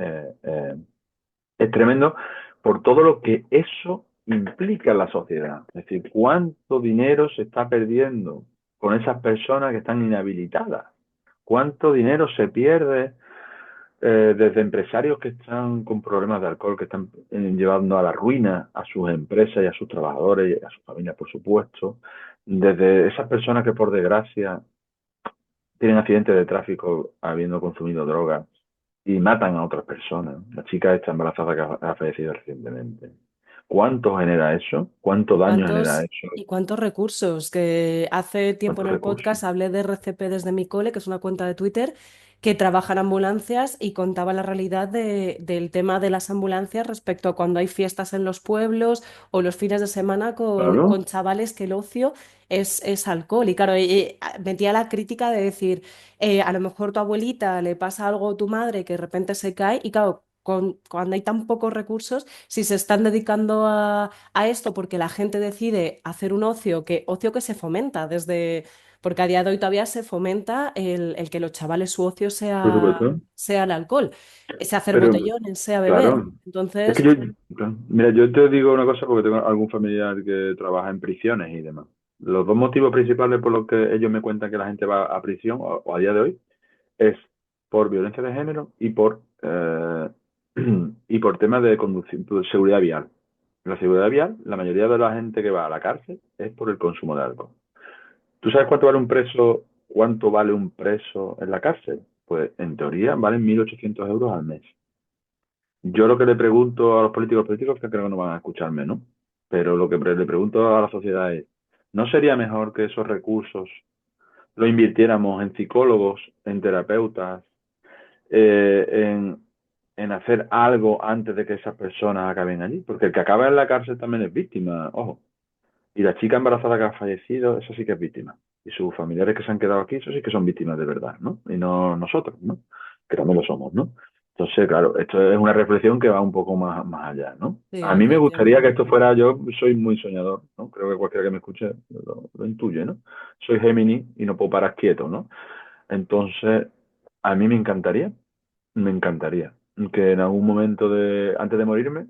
es tremendo por todo lo que eso implica en la sociedad. Es decir, cuánto dinero se está perdiendo con esas personas que están inhabilitadas. ¿Cuánto dinero se pierde desde empresarios que están con problemas de alcohol, que están llevando a la ruina a sus empresas y a sus trabajadores y a sus familias, por supuesto? Desde esas personas que, por desgracia, tienen accidentes de tráfico habiendo consumido drogas y matan a otras personas. La chica está embarazada que ha fallecido recientemente. ¿Cuánto genera eso? ¿Cuánto daño genera ¿Cuántos eso? y cuántos recursos? Que hace tiempo en ¿Cuántos el recursos? podcast hablé de RCP desde mi cole, que es una cuenta de Twitter, que trabaja en ambulancias y contaba la realidad del tema de las ambulancias respecto a cuando hay fiestas en los pueblos o los fines de semana con Claro, chavales que el ocio es alcohol. Y claro, metía la crítica de decir, a lo mejor tu abuelita le pasa algo a tu madre que de repente se cae y claro. Cuando hay tan pocos recursos, si se están dedicando a esto porque la gente decide hacer un ocio que se fomenta desde, porque a día de hoy todavía se fomenta el que los chavales su ocio por sea, supuesto. sea el alcohol, sea hacer Pero, botellones, sea beber. claro, es que Entonces, yo, claro, mira, yo te digo una cosa porque tengo algún familiar que trabaja en prisiones y demás. Los dos motivos principales por los que ellos me cuentan que la gente va a prisión o a día de hoy es por violencia de género y por temas de conducción, de seguridad vial. La seguridad vial, la mayoría de la gente que va a la cárcel es por el consumo de alcohol. ¿Tú sabes cuánto vale un preso en la cárcel? Pues en teoría valen 1.800 euros al mes. Yo lo que le pregunto a los políticos, que creo que no van a escucharme, ¿no? Pero lo que le pregunto a la sociedad es, ¿no sería mejor que esos recursos lo invirtiéramos en psicólogos, en terapeutas, en hacer algo antes de que esas personas acaben allí? Porque el que acaba en la cárcel también es víctima, ojo. Y la chica embarazada que ha fallecido, eso sí que es víctima. Y sus familiares que se han quedado aquí, eso sí que son víctimas de verdad, ¿no? Y no nosotros, ¿no? Que también lo somos, ¿no? Entonces, claro, esto es una reflexión que va un poco más allá, ¿no? sí, A mí me gustaría que efectivamente. esto fuera, yo soy muy soñador, ¿no? Creo que cualquiera que me escuche lo intuye, ¿no? Soy Géminis y no puedo parar quieto, ¿no? Entonces, a mí me encantaría que en algún momento antes de morirme,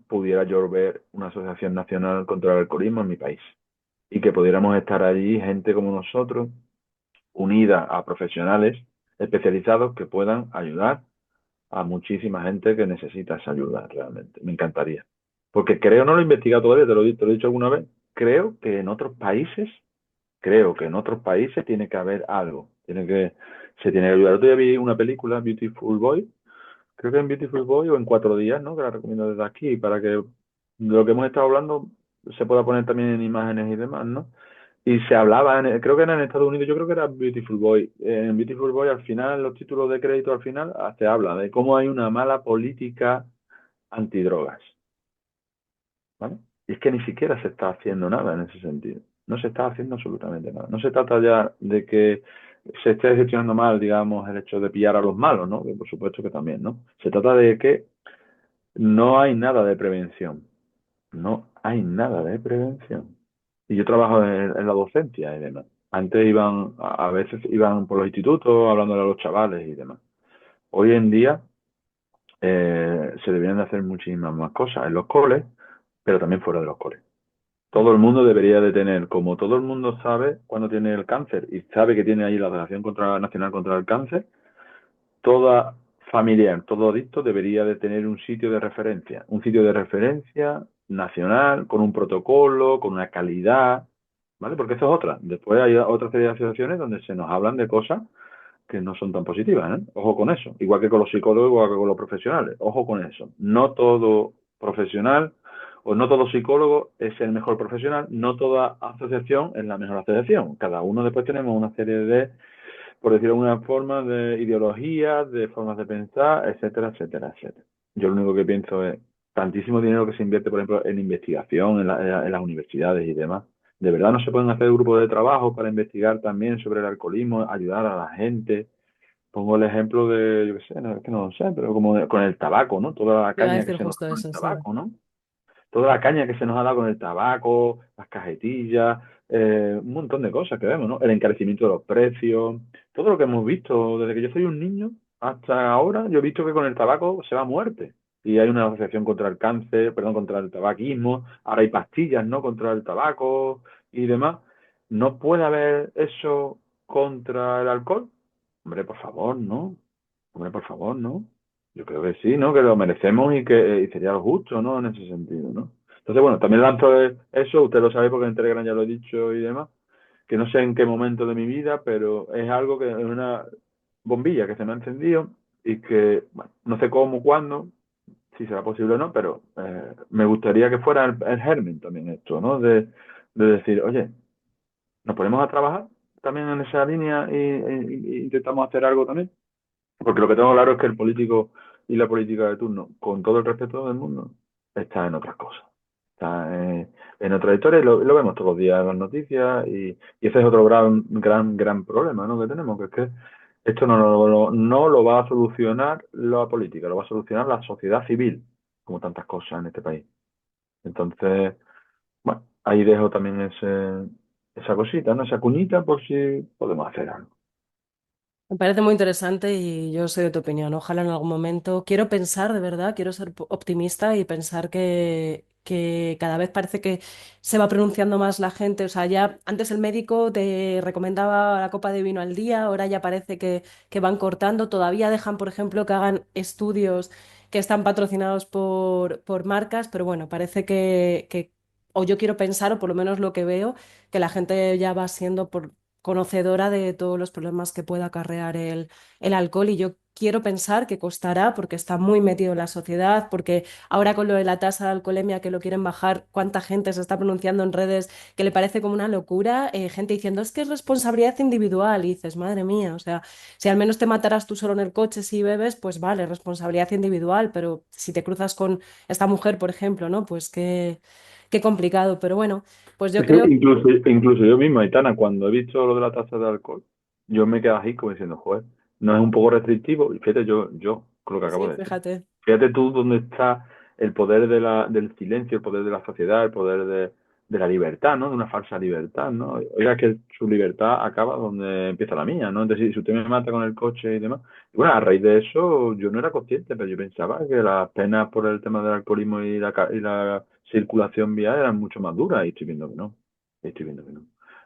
pudiera yo ver una asociación nacional contra el alcoholismo en mi país y que pudiéramos estar allí gente como nosotros, unida a profesionales especializados que puedan ayudar a muchísima gente que necesita esa ayuda realmente. Me encantaría. Porque creo, no lo he investigado todavía, te lo he dicho alguna vez, creo que en otros países, creo que en otros países tiene que haber algo, se tiene que ayudar. Yo todavía vi una película, Beautiful Boy, creo que en Beautiful Boy o en 4 días, ¿no? Que la recomiendo desde aquí para que de lo que hemos estado hablando se pueda poner también en imágenes y demás, ¿no? Y se hablaba, creo que era en Estados Unidos, yo creo que era Beautiful Boy. En Beautiful Boy, al final, los títulos de crédito al final, se habla de cómo hay una mala política antidrogas, ¿vale? Y es que ni siquiera se está haciendo nada en ese sentido. No se está haciendo absolutamente nada. No se trata ya de que se esté gestionando mal, digamos, el hecho de pillar a los malos, ¿no? Que por supuesto que también, ¿no? Se trata de que no hay nada de prevención. No hay nada de prevención. Y yo trabajo en la docencia y demás. Antes a veces iban por los institutos hablándole a los chavales y demás. Hoy en día se deberían de hacer muchísimas más cosas en los coles, pero también fuera de los coles. Todo el mundo debería de tener, como todo el mundo sabe cuando tiene el cáncer y sabe que tiene ahí la Nacional contra el Cáncer, toda familiar, todo adicto debería de tener un sitio de referencia nacional, con un protocolo, con una calidad, ¿vale? Porque eso es otra. Después hay otra serie de asociaciones donde se nos hablan de cosas que no son tan positivas, ¿eh? Ojo con eso. Igual que con los psicólogos, igual que con los profesionales. Ojo con eso. No todo profesional o no todo psicólogo es el mejor profesional, no toda asociación es la mejor asociación. Cada uno después tenemos una serie de, por decirlo de alguna forma, de ideologías, de formas de pensar, etcétera, etcétera, etcétera. Yo lo único que pienso es tantísimo dinero que se invierte, por ejemplo, en investigación en las universidades y demás. ¿De verdad no se pueden hacer grupos de trabajo para investigar también sobre el alcoholismo, ayudar a la gente? Pongo el ejemplo de, yo qué sé, no, es que no lo sé, pero con el tabaco, ¿no? Toda la Te iba a caña que decir se nos da justo con el eso, sí. tabaco, ¿no? Toda la caña que se nos ha dado con el tabaco, las cajetillas, un montón de cosas que vemos, ¿no? El encarecimiento de los precios, todo lo que hemos visto desde que yo soy un niño hasta ahora, yo he visto que con el tabaco se va a muerte. Y hay una asociación contra el cáncer, perdón, contra el tabaquismo, ahora hay pastillas, ¿no? Contra el tabaco y demás. ¿No puede haber eso contra el alcohol? Hombre, por favor, ¿no? Hombre, por favor, ¿no? Yo creo que sí, ¿no? Que lo merecemos y sería lo justo, ¿no? En ese sentido, ¿no? Entonces, bueno, también lanzo eso, usted lo sabe porque en Telegram ya lo he dicho y demás, que no sé en qué momento de mi vida, pero es algo que es una bombilla que se me ha encendido y que, bueno, no sé cómo, cuándo, si será posible o no, pero me gustaría que fuera el germen también esto, ¿no? De decir, oye, nos ponemos a trabajar también en esa línea y intentamos hacer algo también. Porque lo que tengo claro es que el político y la política de turno, con todo el respeto del mundo, está en otras cosas. Está en otra historia y lo vemos todos los días en las noticias y ese es otro gran problema, ¿no? que tenemos, que es que esto no lo va a solucionar la política, lo va a solucionar la sociedad civil, como tantas cosas en este país. Entonces, bueno, ahí dejo también esa cosita, ¿no? Esa cuñita por si podemos hacer algo. Me parece muy interesante y yo soy de tu opinión. Ojalá en algún momento quiero pensar, de verdad, quiero ser optimista y pensar que cada vez parece que se va pronunciando más la gente. O sea, ya antes el médico te recomendaba la copa de vino al día, ahora ya parece que van cortando. Todavía dejan, por ejemplo, que hagan estudios que están patrocinados por marcas, pero bueno, parece o yo quiero pensar, o por lo menos lo que veo, que la gente ya va siendo conocedora de todos los problemas que puede acarrear el alcohol y yo quiero pensar que costará porque está muy metido en la sociedad, porque ahora con lo de la tasa de alcoholemia que lo quieren bajar, cuánta gente se está pronunciando en redes que le parece como una locura, gente diciendo es que es responsabilidad individual y dices, madre mía, o sea, si al menos te matarás tú solo en el coche si bebes, pues vale, responsabilidad individual, pero si te cruzas con esta mujer, por ejemplo, ¿no? Pues qué complicado, pero bueno, pues yo Es que creo, incluso yo mismo, Aitana, cuando he visto lo de la tasa de alcohol, yo me quedo así como diciendo, joder, no es un poco restrictivo. Y fíjate, yo, con lo que acabo sí, de decir. fíjate. Fíjate tú dónde está el poder del silencio, el poder de la sociedad, el poder de la libertad, ¿no? De una falsa libertad, ¿no? Oiga, que su libertad acaba donde empieza la mía, ¿no? Es decir, si usted me mata con el coche y demás. Y bueno, a raíz de eso, yo no era consciente, pero yo pensaba que las penas por el tema del alcoholismo y la circulación vial eran mucho más duras, y estoy viendo que no. Y estoy viendo que no.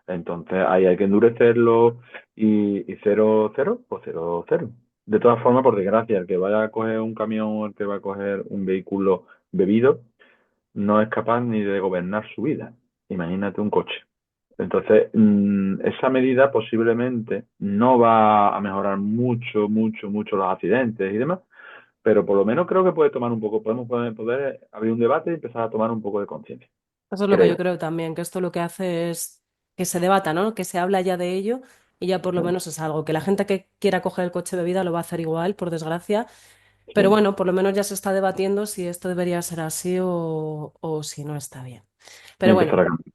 Entonces, ahí hay que endurecerlo y cero, cero, pues cero, cero. De todas formas, por desgracia, el que vaya a coger un camión o el que va a coger un vehículo bebido no es capaz ni de gobernar su vida. Imagínate un coche. Entonces, esa medida posiblemente no va a mejorar mucho los accidentes y demás, pero por lo menos creo que puede tomar un poco, podemos poder abrir un debate y empezar a tomar un poco de conciencia, Eso es lo que yo creo. creo también, que esto lo que hace es que se debata, ¿no? Que se habla ya de ello y ya por lo Sí, menos es algo. Que la gente que quiera coger el coche de vida lo va a hacer igual, por desgracia. Pero sí, bueno, por lo menos ya se está debatiendo si esto debería ser así o si no está bien. y Pero empezar bueno, a cambiar.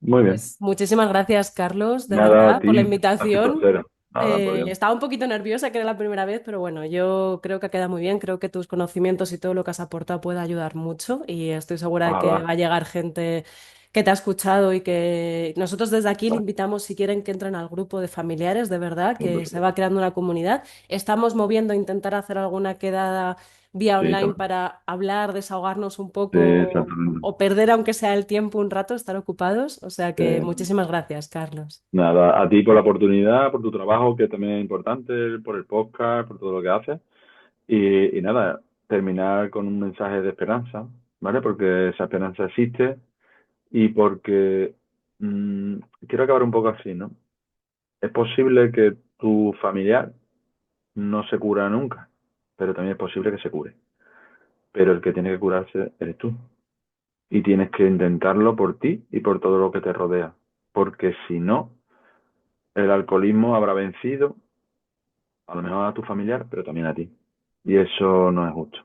Muy bien. pues muchísimas gracias, Carlos, de Nada a verdad, por la ti, ha sido un invitación. placer. Nada, por Dios. Estaba un poquito nerviosa, que era la primera vez, pero bueno, yo creo que queda muy bien. Creo que tus conocimientos y todo lo que has aportado puede ayudar mucho y estoy segura de que Ojalá. va a llegar gente que te ha escuchado y que nosotros desde aquí le invitamos, si quieren, que entren al grupo de familiares, de verdad, Sí, por que se va supuesto. creando una comunidad. Estamos moviendo, intentar hacer alguna quedada vía Sí, online para hablar, desahogarnos un sí, poco exactamente. o perder, aunque sea el tiempo, un rato, estar ocupados. O sea que Sí. muchísimas gracias, Carlos. Nada, a ti por la oportunidad, por tu trabajo, que también es importante, por el podcast, por todo lo que haces. Y nada, terminar con un mensaje de esperanza, ¿vale? Porque esa esperanza existe y porque mm, quiero acabar un poco así, ¿no? Es posible que tu familiar no se cura nunca, pero también es posible que se cure. Pero el que tiene que curarse eres tú. Y tienes que intentarlo por ti y por todo lo que te rodea. Porque si no, el alcoholismo habrá vencido a lo mejor a tu familiar, pero también a ti. Y eso no es justo.